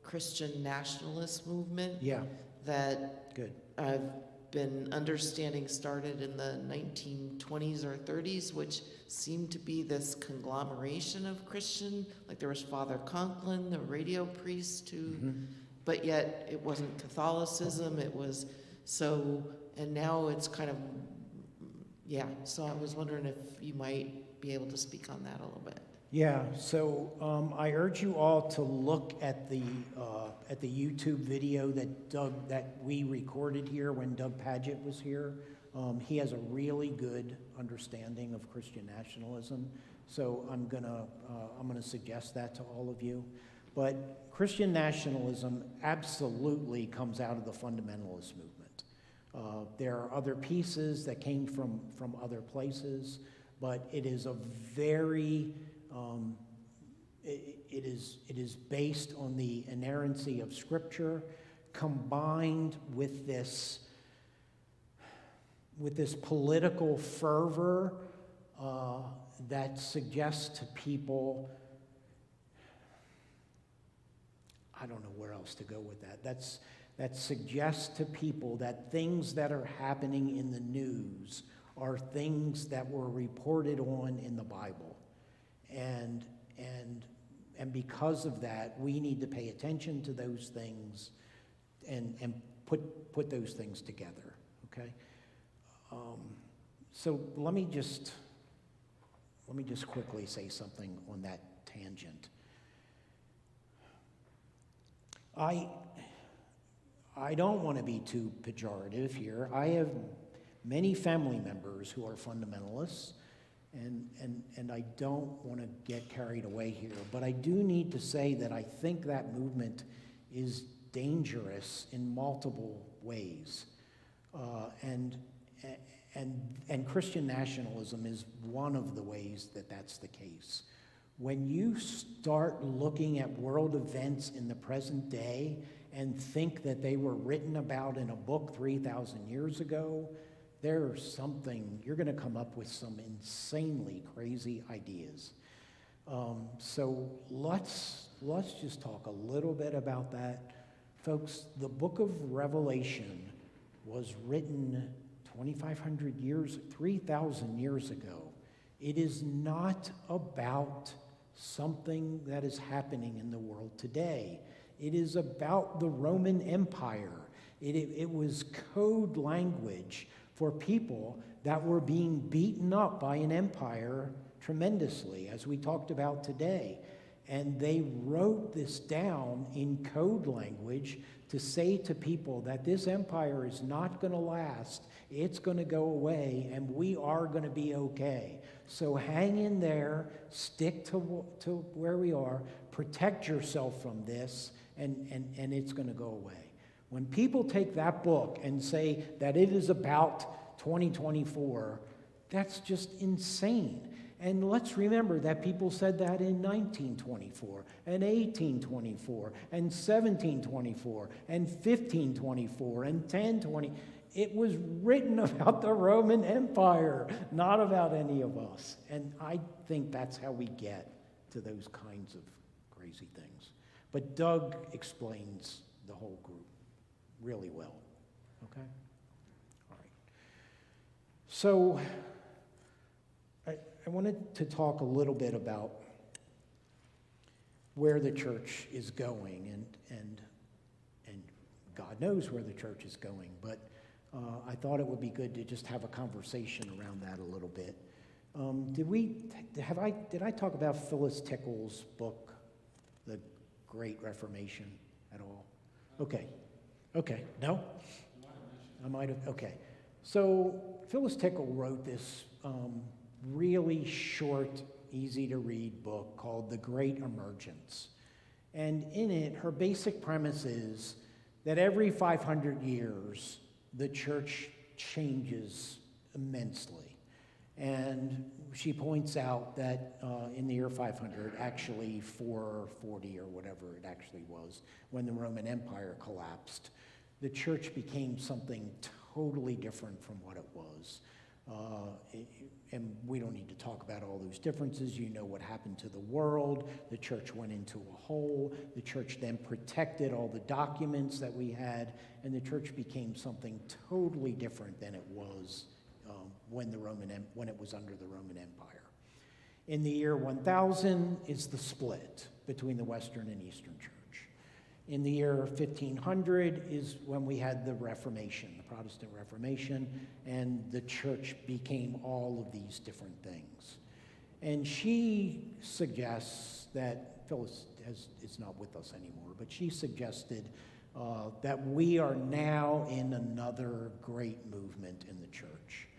Christian nationalist movement. Yeah. That Good. I've been understanding started in the 1920s or 30s, which seemed to be this conglomeration of Christian, like there was Father Conklin, the radio priest, who, but yet it wasn't Catholicism, it was so, and now it's kind of, yeah, so I was wondering if you might be able to speak on that a little bit. Yeah, so I urge you all to look at the YouTube video that we recorded here when Doug Padgett was here. He has a really good understanding of Christian nationalism, so I'm gonna suggest that to all of you. But Christian nationalism absolutely comes out of the fundamentalist movement. There are other pieces that came from other places, but it is a very it is based on the inerrancy of Scripture, combined with this political fervor that suggests to people, I don't know where else to go with that. That suggests to people that things that are happening in the news are things that were reported on in the Bible. And because of that, we need to pay attention to those things and put those things together, okay? So let me just quickly say something on that tangent. I don't want to be too pejorative here. I have many family members who are fundamentalists, and I don't want to get carried away here, but I do need to say that I think that movement is dangerous in multiple ways, and Christian nationalism is one of the ways that that's the case. When you start looking at world events in the present day and think that they were written about in a book 3,000 years ago, there's something, you're going to come up with some insanely crazy ideas. So let's just talk a little bit about that. Folks, the book of Revelation was written 2,500 years, 3,000 years ago. It is not about something that is happening in the world today. It is about the Roman Empire. It was code language for people that were being beaten up by an empire tremendously, as we talked about today. And they wrote this down in code language to say to people that this empire is not going to last, it's going to go away, and we are going to be okay. So hang in there, stick to where we are, protect yourself from this, and it's going to go away. When people take that book and say that it is about 2024, that's just insane. And let's remember that people said that in 1924, and 1824, and 1724, and 1524, and 1020. It was written about the Roman Empire, not about any of us. And I think that's how we get to those kinds of crazy things. But Doug explains the whole group really well, okay? All right. So I wanted to talk a little bit about where the church is going, and God knows where the church is going, but I thought it would be good to just have a conversation around that a little bit. Did I talk about Phyllis Tickle's book, Great Reformation at all? Okay, no? I might have, okay. So Phyllis Tickle wrote this really short, easy-to-read book called The Great Emergence. And in it, her basic premise is that every 500 years, the church changes immensely. And she points out that in the year 500, actually 440 or whatever it actually was, when the Roman Empire collapsed, the church became something totally different from what it was. And we don't need to talk about all those differences. You know what happened to the world. The church went into a hole. The church then protected all the documents that we had, and the church became something totally different than it was when it was under the Roman Empire. In the year 1000 is the split between the Western and Eastern Church. In the year 1500 is when we had the Reformation, the Protestant Reformation, and the church became all of these different things. And she suggests that, Phyllis is not with us anymore, but she suggested that we are now in another great movement in the church.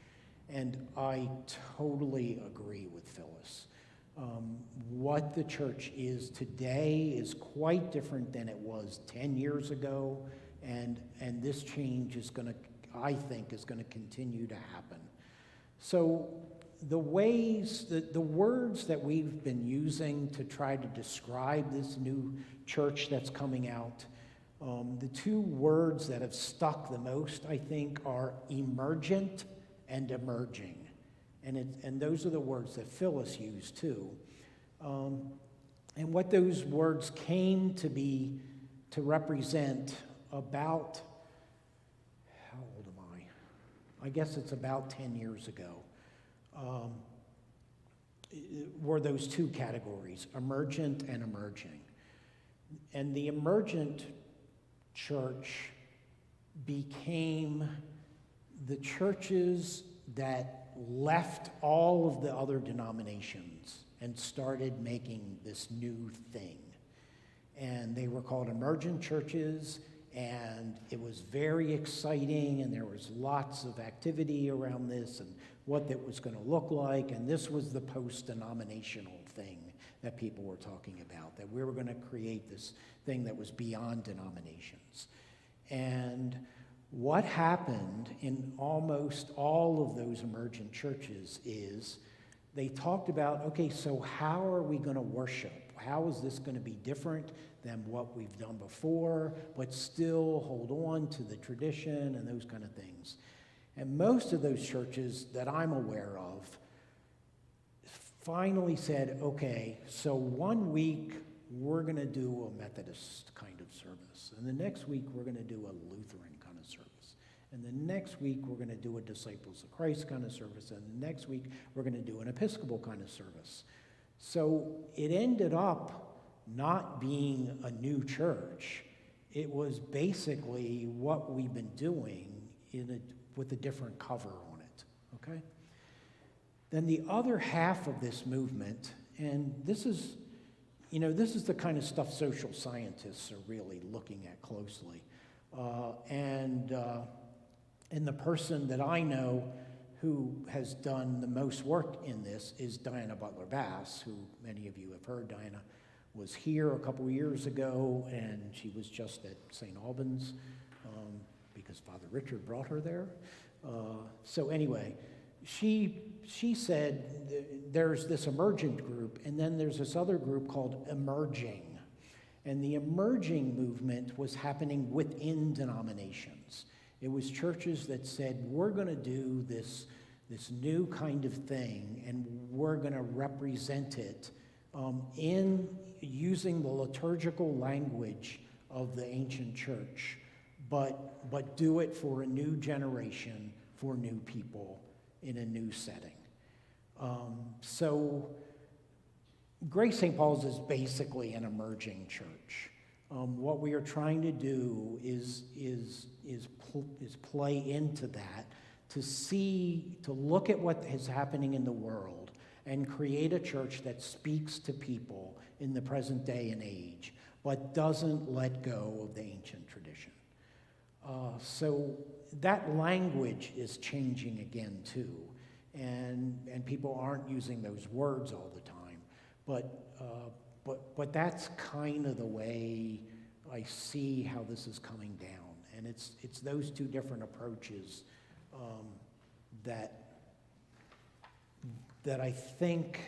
And I totally agree with Phyllis. What the church is today is quite different than it was 10 years ago, and this change is going to, I think, is going to continue to happen. So the ways, the words that we've been using to try to describe this new church that's coming out, the two words that have stuck the most, I think, are emergent and emerging. And those are the words that Phyllis used too. And what those words came to be, to represent about, how old am I? I guess it's about 10 years ago, were those two categories, emergent and emerging. And the emergent church became the churches that left all of the other denominations and started making this new thing. And they were called emergent churches, and it was very exciting, and there was lots of activity around this and what that was going to look like, and this was the post-denominational thing that people were talking about, that we were going to create this thing that was beyond denominations. And what happened in almost all of those emergent churches is they talked about, okay, so how are we going to worship? How is this going to be different than what we've done before, but still hold on to the tradition and those kind of things? And most of those churches that I'm aware of finally said, okay, so 1 week we're going to do a Methodist kind of service, and the next week we're going to do a Lutheran kind of service. And the next week, we're going to do a Disciples of Christ kind of service. And the next week, we're going to do an Episcopal kind of service. So it ended up not being a new church. It was basically what we've been doing with a different cover on it, okay? Then the other half of this movement, and this is the kind of stuff social scientists are really looking at closely. And the person that I know who has done the most work in this is Diana Butler-Bass, who many of you have heard. Diana was here a couple years ago, and she was just at St. Albans because Father Richard brought her there. So anyway, she said there's this emergent group, and then there's this other group called emerging. And the emerging movement was happening within denominations. It was churches that said, we're going to do this new kind of thing, and we're going to represent it in using the liturgical language of the ancient church, but do it for a new generation, for new people, in a new setting. So Grace St. Paul's is basically an emerging church. What we are trying to do is play into that, to look at what is happening in the world and create a church that speaks to people in the present day and age, but doesn't let go of the ancient tradition. So that language is changing again too, and people aren't using those words all the time, but that's kind of the way I see how this is coming down, and it's those two different approaches that I think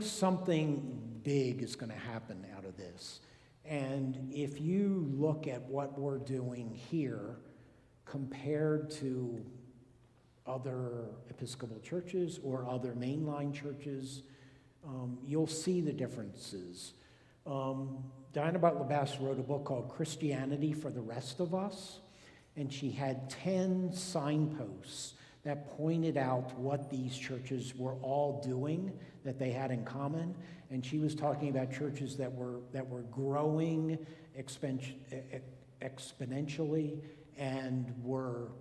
something big is going to happen out of this. And if you look at what we're doing here compared to other Episcopal churches or other mainline churches, you'll see the differences. Diana Butler-Bass wrote a book called Christianity for the Rest of Us, and she had 10 signposts that pointed out what these churches were all doing that they had in common. And she was talking about churches that were growing exponentially and were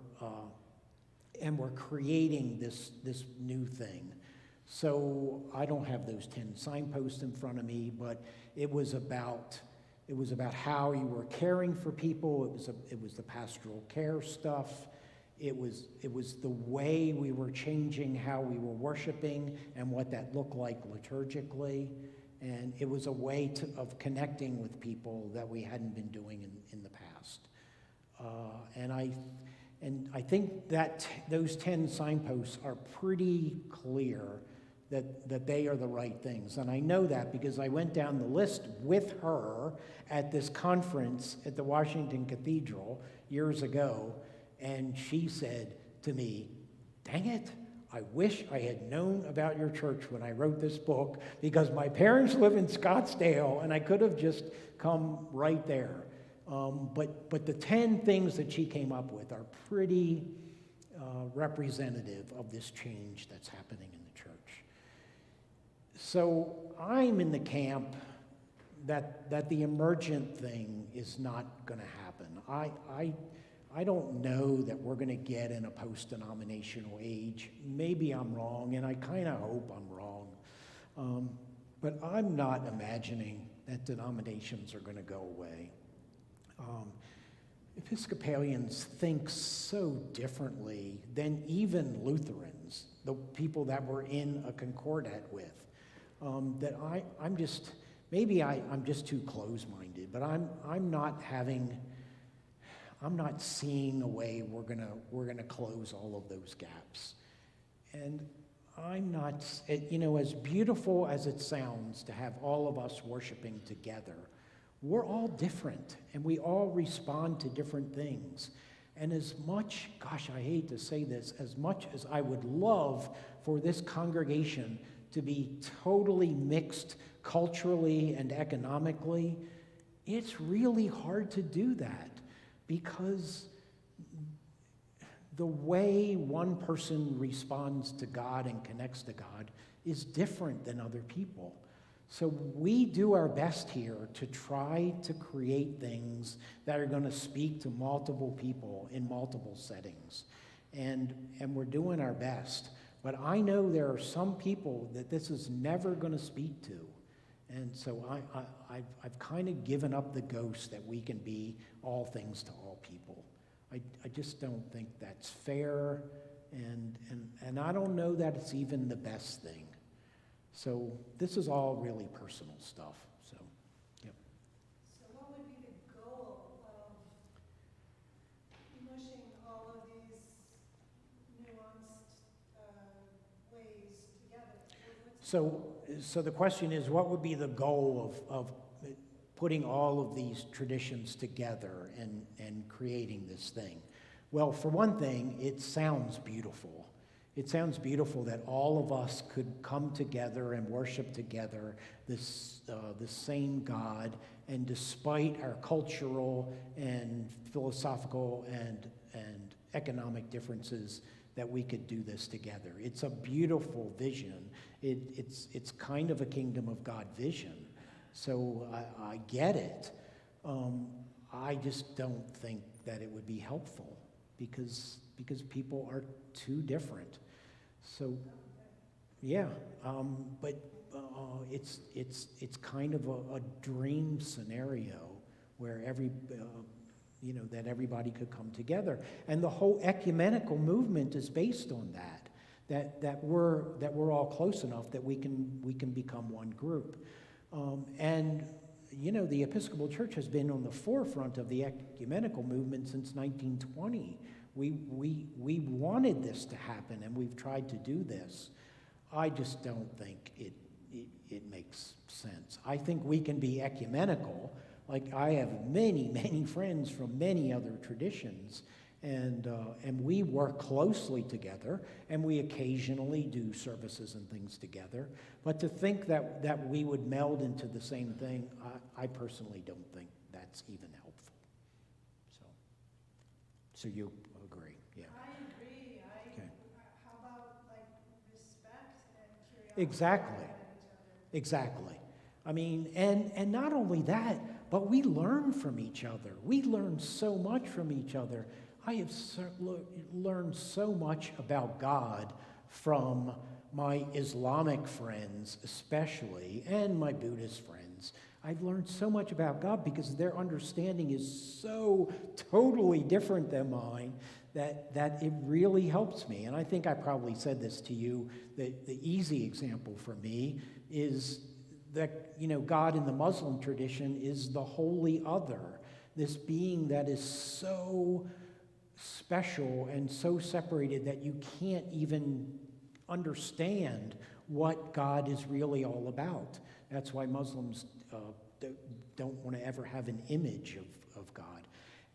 creating this new thing. So I don't have those 10 signposts in front of me, but it was about how you were caring for people. It was the pastoral care stuff. It was the way we were changing how we were worshiping and what that looked like liturgically. And it was a way of connecting with people that we hadn't been doing in the past. And I think that those 10 signposts are pretty clear that they are the right things. And I know that because I went down the list with her at this conference at the Washington Cathedral years ago, and she said to me, "Dang it, I wish I had known about your church when I wrote this book, because my parents live in Scottsdale and I could have just come right there." But the 10 things that she came up with are pretty representative of this change that's happening in the church. So I'm in the camp that the emergent thing is not going to happen. I don't know that we're going to get in a post-denominational age. Maybe I'm wrong, and I kind of hope I'm wrong. But I'm not imagining that denominations are going to go away. Episcopalians think so differently than even Lutherans, the people that we're in a concordat with, that I'm just too close-minded, but I'm not seeing a way we're gonna close all of those gaps. And I'm not, as beautiful as it sounds to have all of us worshiping together, we're all different, and we all respond to different things. And as much, gosh, I hate to say this, as much as I would love for this congregation to be totally mixed culturally and economically, it's really hard to do that, because the way one person responds to God and connects to God is different than other people. So we do our best here to try to create things that are going to speak to multiple people in multiple settings. And we're doing our best. But I know there are some people that this is never going to speak to. And so I've kind of given up the ghost that we can be all things to all people. I just don't think that's fair, and I don't know that it's even the best thing. So this is all really personal stuff. So, yep. So what would be the goal of mushing all of these nuanced ways together? So the question is, what would be the goal of putting all of these traditions together and creating this thing? Well, for one thing, it sounds beautiful. It sounds beautiful that all of us could come together and worship together the same God, and despite our cultural and philosophical and economic differences, that we could do this together. It's a beautiful vision. It's kind of a kingdom of God vision. So I get it. I just don't think that it would be helpful because people are too different. So, yeah, but it's kind of a dream scenario where that everybody could come together. And the whole ecumenical movement is based on that we're all close enough that we can become one group. And the Episcopal Church has been on the forefront of the ecumenical movement since 1920. We wanted this to happen, and we've tried to do this. I just don't think it makes sense. I think we can be ecumenical. Like, I have many, many friends from many other traditions, and we work closely together, and we occasionally do services and things together. But to think that we would meld into the same thing, I personally don't think that's even helpful. So you agree? Yeah. I agree. Okay. How about like respect and curiosity? Exactly. about each other? Exactly. I mean, and not only that, but we learn from each other. We learn so much from each other. I have learned so much about God from my Islamic friends especially, and my Buddhist friends. I've learned so much about God because their understanding is so totally different than mine that it really helps me. And I think I probably said this to you. The easy example for me is that, God in the Muslim tradition is the holy other, this being that is so special and so separated that you can't even understand what God is really all about. That's why Muslims don't want to ever have an image of God.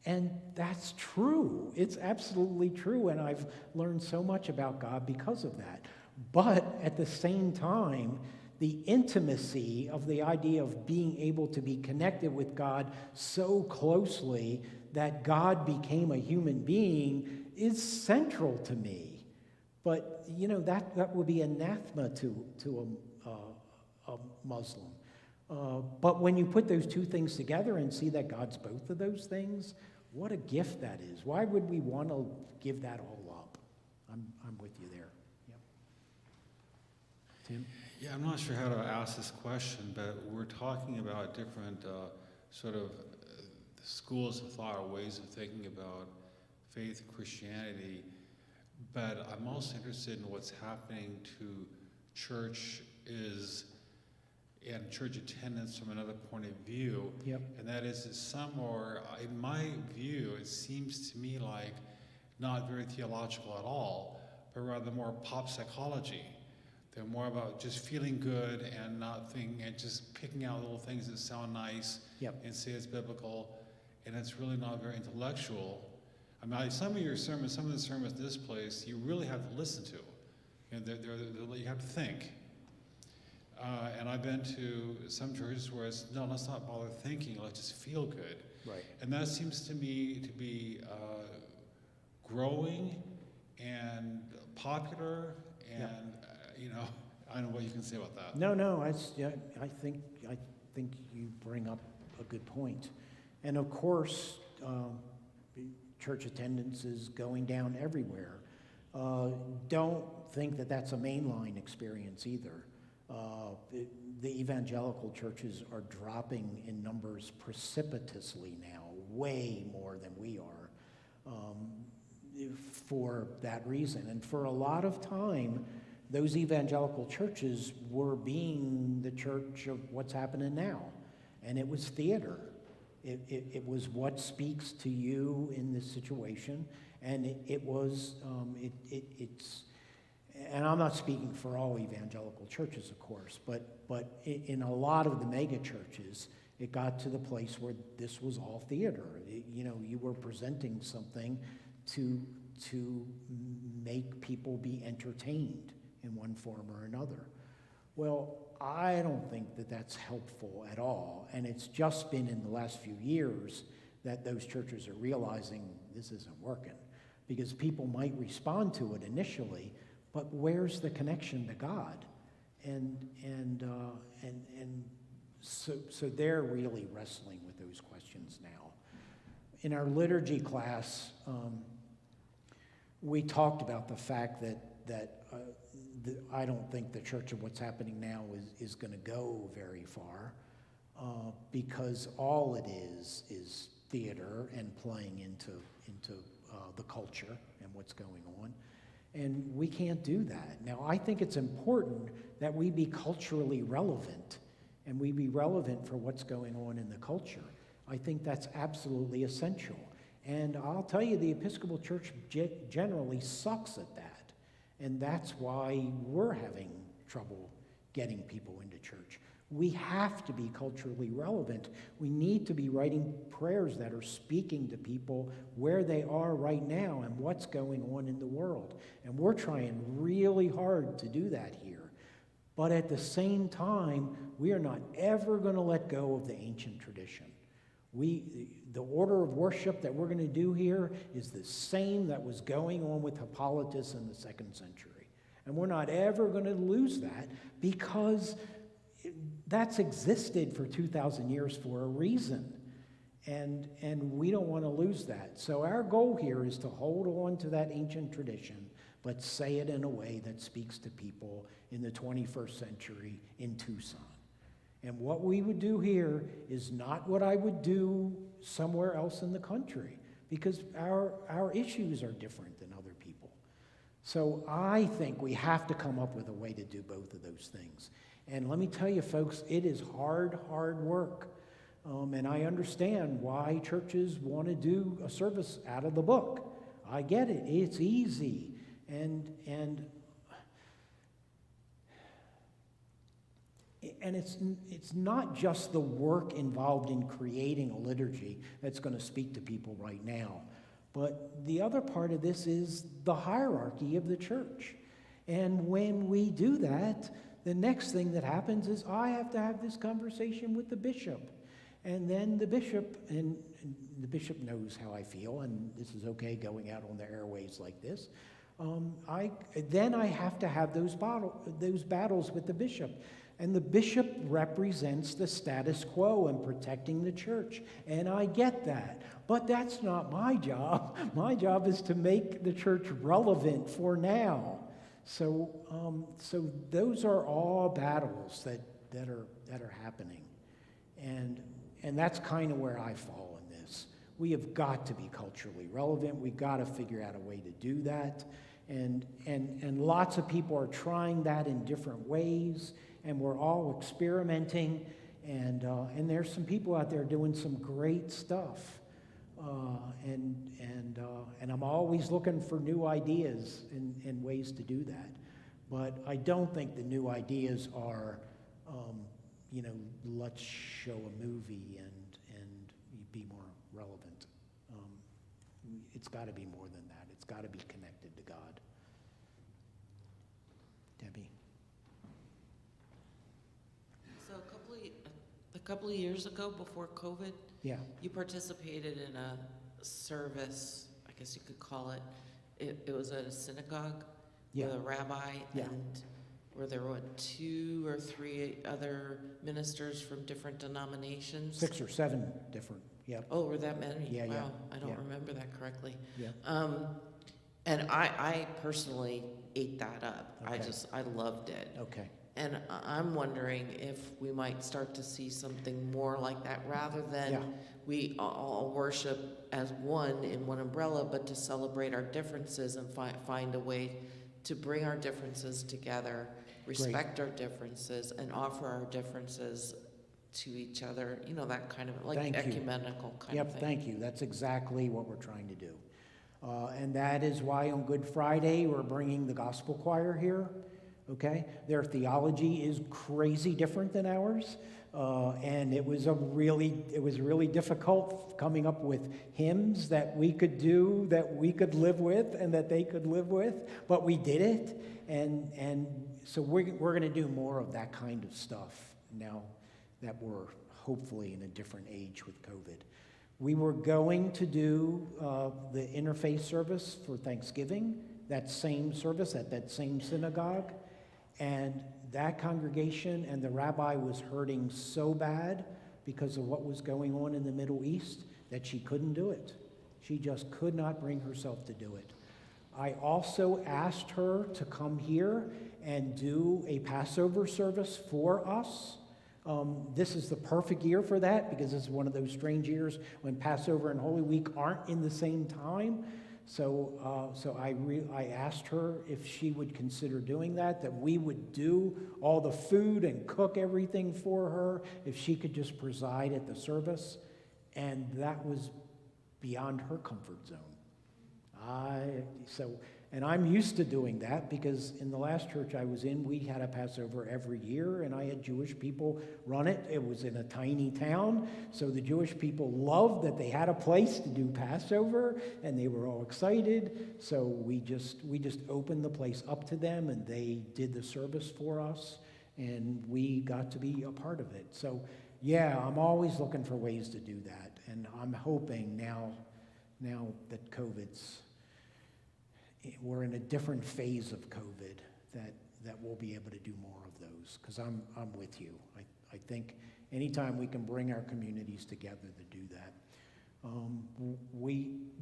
And that's true. It's absolutely true, and I've learned so much about God because of that. But at the same time, the intimacy of the idea of being able to be connected with God so closely that God became a human being is central to me. But, that would be anathema to a Muslim. But when you put those two things together and see that God's both of those things, what a gift that is. Why would we want to give that all up? I'm with you there. Yep. Tim? Yeah, I'm not sure how to ask this question, but we're talking about different schools of thought or ways of thinking about faith and Christianity, but I'm also interested in what's happening to church and church attendance from another point of view. Yep. And that is that some are, in my view, it seems to me like not very theological at all, but rather more pop psychology. They're more about just feeling good and not thinking and just picking out little things that sound nice. Yep. And say it's biblical, and it's really not very intellectual. I mean, some of your sermons, some of the sermons in this place, you really have to listen to. You have to think. And I've been to some churches where it's, no, let's not bother thinking, let's just feel good. Right. And that seems to me to be growing and popular, and I don't know what you can say about that. No, I think you bring up a good point. And of course, church attendance is going down everywhere. Don't think that that's a mainline experience either. The evangelical churches are dropping in numbers precipitously now, way more than we are, for that reason. And for a lot of time, those evangelical churches were being the church of what's happening now. And it was theater. It was what speaks to you in this situation. And it's, and I'm not speaking for all evangelical churches, of course, but in a lot of the mega churches, it got to the place where this was all theater. You were presenting something to make people be entertained in one form or another. Well, I don't think that that's helpful at all, and it's just been in the last few years that those churches are realizing this isn't working, because people might respond to it initially, but where's the connection to God? So they're really wrestling with those questions now. In our liturgy class, we talked about the fact that I don't think the Church of what's happening now is going to go very far, because all it is theater and playing into the culture and what's going on. And we can't do that. Now, I think it's important that we be culturally relevant and we be relevant for what's going on in the culture. I think that's absolutely essential. And I'll tell you, the Episcopal Church generally sucks at that. And that's why we're having trouble getting people into church. We have to be culturally relevant. We need to be writing prayers that are speaking to people where they are right now and what's going on in the world. And we're trying really hard to do that here. But at the same time, we are not ever going to let go of the ancient tradition. The order of worship that we're going to do here is the same that was going on with Hippolytus in the 2nd century. And we're not ever going to lose that, because that's existed for 2,000 years for a reason. And we don't want to lose that. So our goal here is to hold on to that ancient tradition, but say it in a way that speaks to people in the 21st century in Tucson. And what we would do here is not what I would do somewhere else in the country, because our issues are different than other people. So I think we have to come up with a way to do both of those things. And let me tell you, folks, it is hard work. And I understand why churches want to do a service out of the book. I get it. It's easy. And it's not just the work involved in creating a liturgy that's going to speak to people right now. But the other part of this is the hierarchy of the church. And when we do that, the next thing that happens is I have to have this conversation with the bishop. And then the bishop knows how I feel, and this is okay going out on the airways like this. Then I have to have those battles with the bishop. And the bishop represents the status quo in protecting the church. And I get that. But that's not my job. My job is to make the church relevant for now. So those are all battles that are happening. And that's kind of where I fall in this. We have got to be culturally relevant. We've got to figure out a way to do that. And lots of people are trying that in different ways. And we're all experimenting, and there's some people out there doing some great stuff, and I'm always looking for new ideas and ways to do that. But I don't think the new ideas are, let's show a movie and be more relevant. It's got to be more than that. It's got to be connected to God. Debbie. So a couple of years ago, before COVID, Yeah. you participated in a service, I guess you could call it. It was at a synagogue Yeah. with a rabbi, Yeah. and were there, 2 or 3 other ministers from different denominations? 6 or 7 different, yep. Oh, were that many? Yeah, yeah, Wow, I don't yeah. remember that correctly. Yeah. And I personally ate that up. Okay. I loved it. Okay. And I'm wondering if we might start to see something more like that, rather than Yeah. we all worship as one in one umbrella, but to celebrate our differences and find a way to bring our differences together, respect our differences, and offer our differences to each other, that kind of, like, Thank you. ecumenical kind of Yep, thing. thank you. That's exactly what we're trying to do. And that is why on Good Friday, we're bringing the gospel choir here, okay? Their theology is crazy different than ours. And it was really difficult coming up with hymns that we could do, that we could live with, and that they could live with, but we did it. And so we're going to do more of that kind of stuff now that we're hopefully in a different age with COVID. We were going to do the interfaith service for Thanksgiving, that same service at that same synagogue, and that congregation and the rabbi was hurting so bad because of what was going on in the Middle East that she couldn't do it. She just could not bring herself to do it. I also asked her to come here and do a Passover service for us. This is the perfect year for that because it's one of those strange years when Passover and Holy Week aren't in the same time. So I asked her if she would consider doing that we would do all the food and cook everything for her, if she could just preside at the service. And that was beyond her comfort zone. And I'm used to doing that because in the last church I was in, we had a Passover every year, and I had Jewish people run it. It was in a tiny town, so the Jewish people loved that they had a place to do Passover, and they were all excited. So we just opened the place up to them, and they did the service for us, and we got to be a part of it. So yeah, I'm always looking for ways to do that, and I'm hoping now that we're in a different phase of COVID, that we'll be able to do more of those, because I'm with you. I think anytime we can bring our communities together to do that.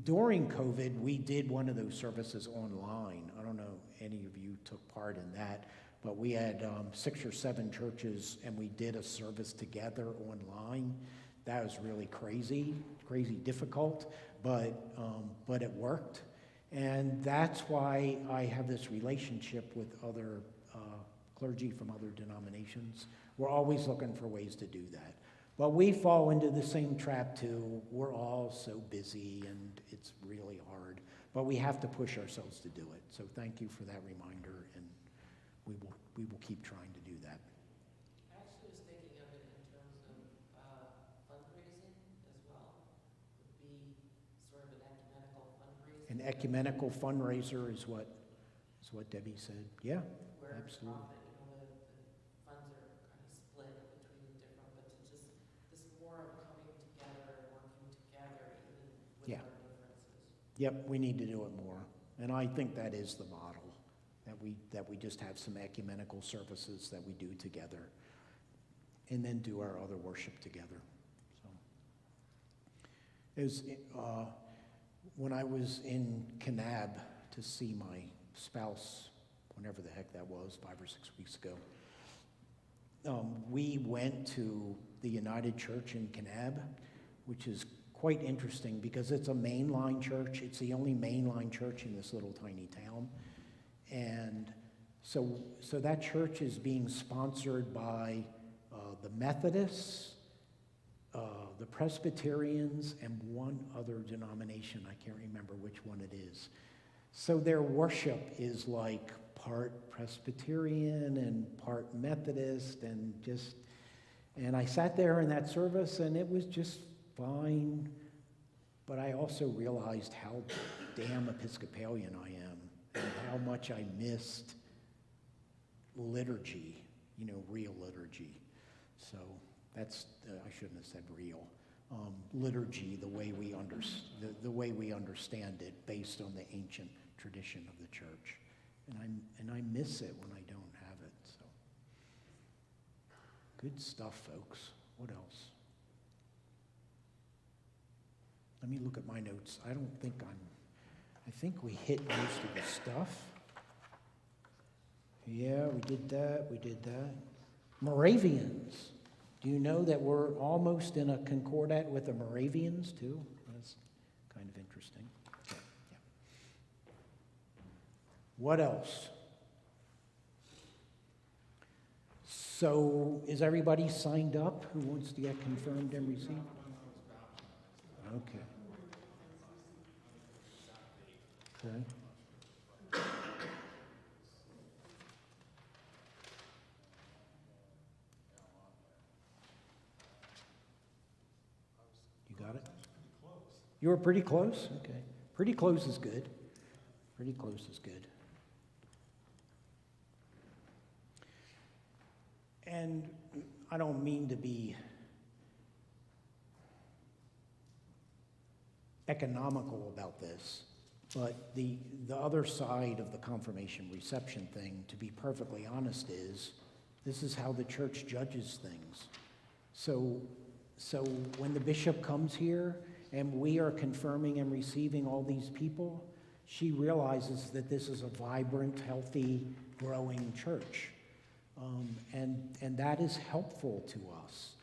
During COVID, we did one of those services online. I don't know if any of you took part in that, but we had 6 or 7 churches, and we did a service together online. That was really crazy difficult, but it worked. And that's why I have this relationship with other clergy from other denominations. We're always looking for ways to do that. But we fall into the same trap too. We're all so busy and it's really hard. But we have to push ourselves to do it. So thank you for that reminder, and we will keep trying to do that. I actually was thinking of it in terms of fundraising as well. Would be sort of an ecumenical fundraiser. An ecumenical fundraiser is what Debbie said. Yeah, where absolutely. The funds are kind of split between the different, but to just this more of coming together and working together even with Yeah. our differences. Yep, we need to do it more. And I think that is the model, that we just have some ecumenical services that we do together and then do our other worship together. So when I was in Kanab to see my spouse, whenever the heck that was, 5 or 6 weeks ago, we went to the United Church in Kanab, which is quite interesting because it's a mainline church. It's the only mainline church in this little tiny town. And so that church is being sponsored by the Methodists, the Presbyterians, and one other denomination. I can't remember which one it is. So their worship is like part Presbyterian and part Methodist, and I sat there in that service, and it was just fine. But I also realized how damn Episcopalian I am and how much I missed liturgy, real liturgy. So that's, I shouldn't have said real. Liturgy, the way we understand it based on the ancient tradition of the church. And I miss it when I don't have it. So good stuff, folks. What else? Let me look at my notes. I think we hit most of the stuff. Yeah, we did that. Moravians. Do you know that we're almost in a concordat with the Moravians too? That's kind of interesting. Yeah. What else? So is everybody signed up who wants to get confirmed and received? Okay. You got it? You were pretty close? Okay. Pretty close is good. Pretty close is good. And I don't mean to be economical about this, but the other side of the confirmation reception thing, to be perfectly honest, is this is how the church judges things. So when the bishop comes here and we are confirming and receiving all these people, she realizes that this is a vibrant, healthy, growing church. And that is helpful to us.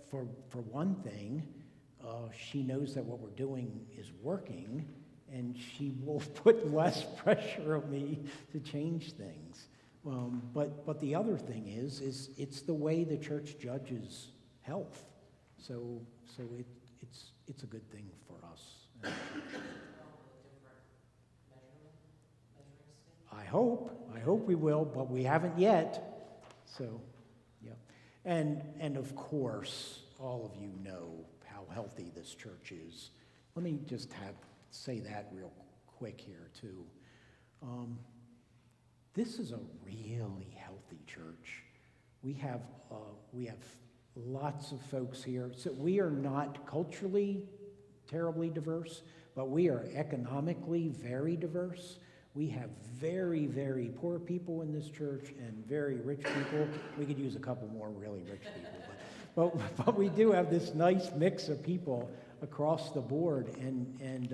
For one thing, she knows that what we're doing is working, and she will put less pressure on me to change things. But the other thing is it's the way the church judges health. So it's a good thing for us. I hope we will, but we haven't yet. So, yeah. And of course, all of you know how healthy this church is. Let me just say that real quick here too. This is a really healthy church. We have lots of folks here. So we are not culturally terribly diverse, but we are economically very diverse. We have very, very poor people in this church and very rich people. We could use a couple more really rich people, but we do have this nice mix of people across the board, and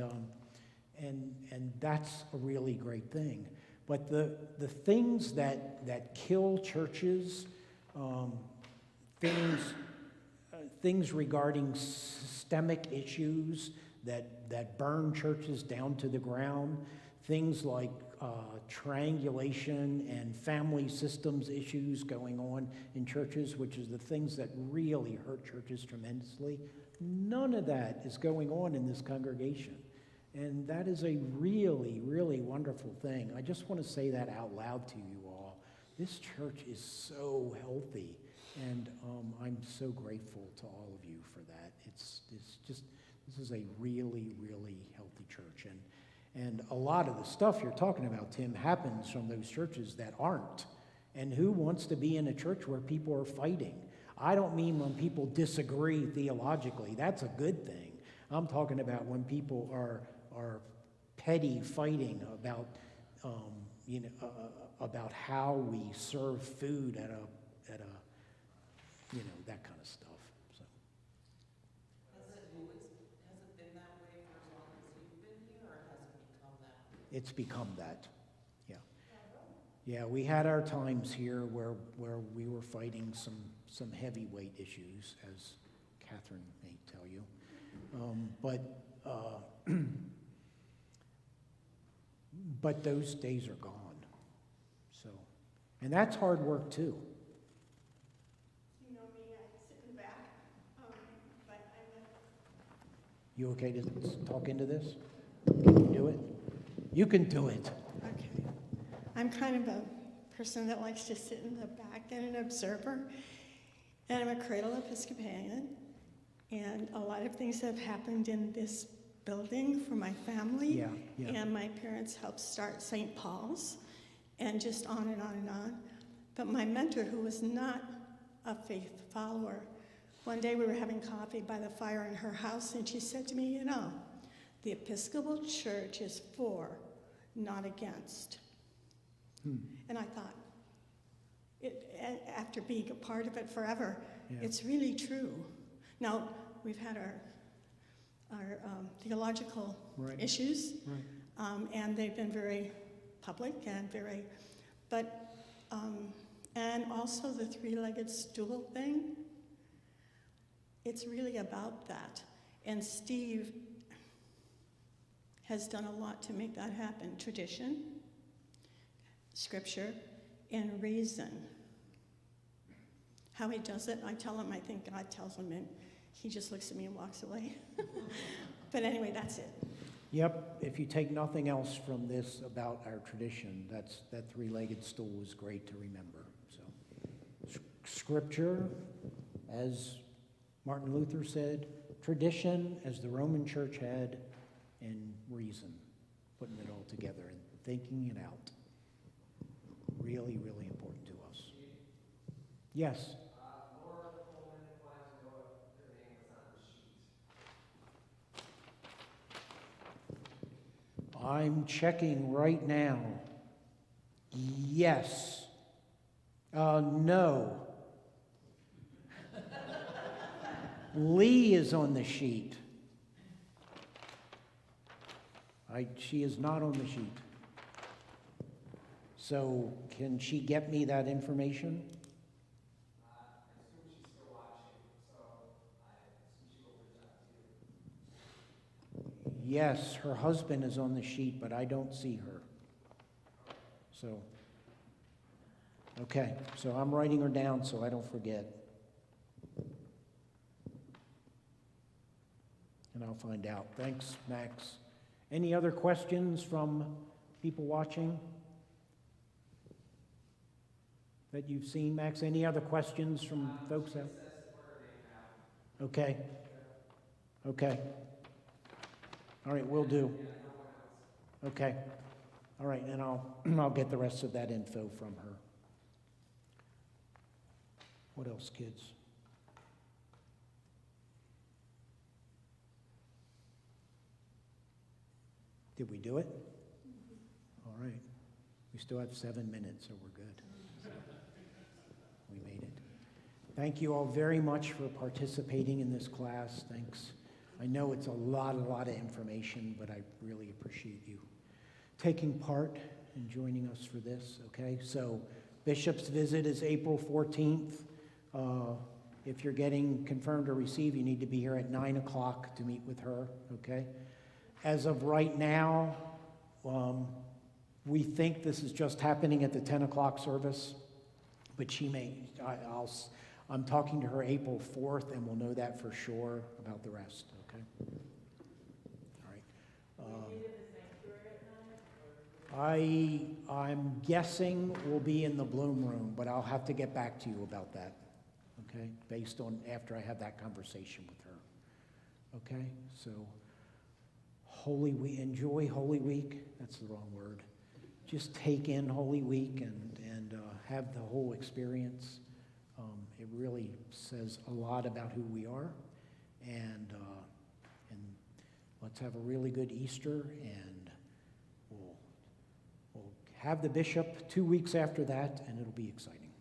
that's a really great thing. But the things that kill churches, things regarding systemic issues that burn churches down to the ground, things like triangulation and family systems issues going on in churches, which is the things that really hurt churches tremendously. None of that is going on in this congregation. And that is a really, really wonderful thing. I just want to say that out loud to you all. This church is so healthy, and I'm so grateful to all of you for that. This is a really, really healthy church. And a lot of the stuff you're talking about, Tim, happens from those churches that aren't. And who wants to be in a church where people are fighting? I don't mean when people disagree theologically. That's a good thing. I'm talking about when people are petty fighting about about how we serve food at a that kind of stuff. So. Has it been that way for as long as you've been here, or has it become that? It's become that, yeah. Yeah, we had our times here where we were fighting some heavyweight issues, as Catherine may tell you, but those days are gone. So, and that's hard work too. You know me, I sit in the back, but I'm You okay to talk into this? Can you do it? You can do it. okay. I'm kind of a person that likes to sit in the back and an observer, and I'm a cradle Episcopalian, and a lot of things have happened in this building for my family, Yeah. and my parents helped start St. Paul's, and just on and on and on. But my mentor, who was not a faith follower, one day we were having coffee by the fire in her house, and she said to me, the Episcopal Church is for, not against. And I thought, after being a part of it forever, it's really true. Now, we've had our theological issues, and they've been very public and and also the three-legged stool thing, it's really about that. And Steve has done a lot to make that happen. Tradition, scripture, and reason. How he does it, I tell him, I think God tells him, and he just looks at me and walks away. But anyway, that's it. Yep, if you take nothing else from this about our tradition, that three-legged stool is great to remember. So, scripture, as Martin Luther said, tradition, as the Roman Church had, and reason, putting it all together and thinking it out. Really, really important to us. Yes? I'm checking right now. Yes. No. Lee is on the sheet. She is not on the sheet. So can she get me that information? Yes, her husband is on the sheet, but I don't see her. So, okay, so I'm writing her down so I don't forget. And I'll find out. Thanks, Max. Any other questions from people watching that you've seen, Max? Any other questions from folks out? Okay. Okay. All right, will do. Okay. All right, and I'll get the rest of that info from her. What else, kids? Did we do it? All right. We still have 7 minutes, so we're good. So we made it. Thank you all very much for participating in this class. Thanks. I know it's a lot of information, but I really appreciate you taking part and joining us for this, okay? So Bishop's visit is April 14th. If you're getting confirmed or received, you need to be here at 9 o'clock to meet with her, okay? As of right now, we think this is just happening at the 10 o'clock service, but she may, I'm talking to her April 4th, and we'll know that for sure about the rest, okay? All right. I'm guessing we'll be in the Bloom Room, but I'll have to get back to you about that, okay? Based on after I have that conversation with her, okay? So, enjoy Holy Week. That's the wrong word. Just take in Holy Week and have the whole experience. It really says a lot about who we are, and let's have a really good Easter, and we'll have the bishop 2 weeks after that, and it'll be exciting.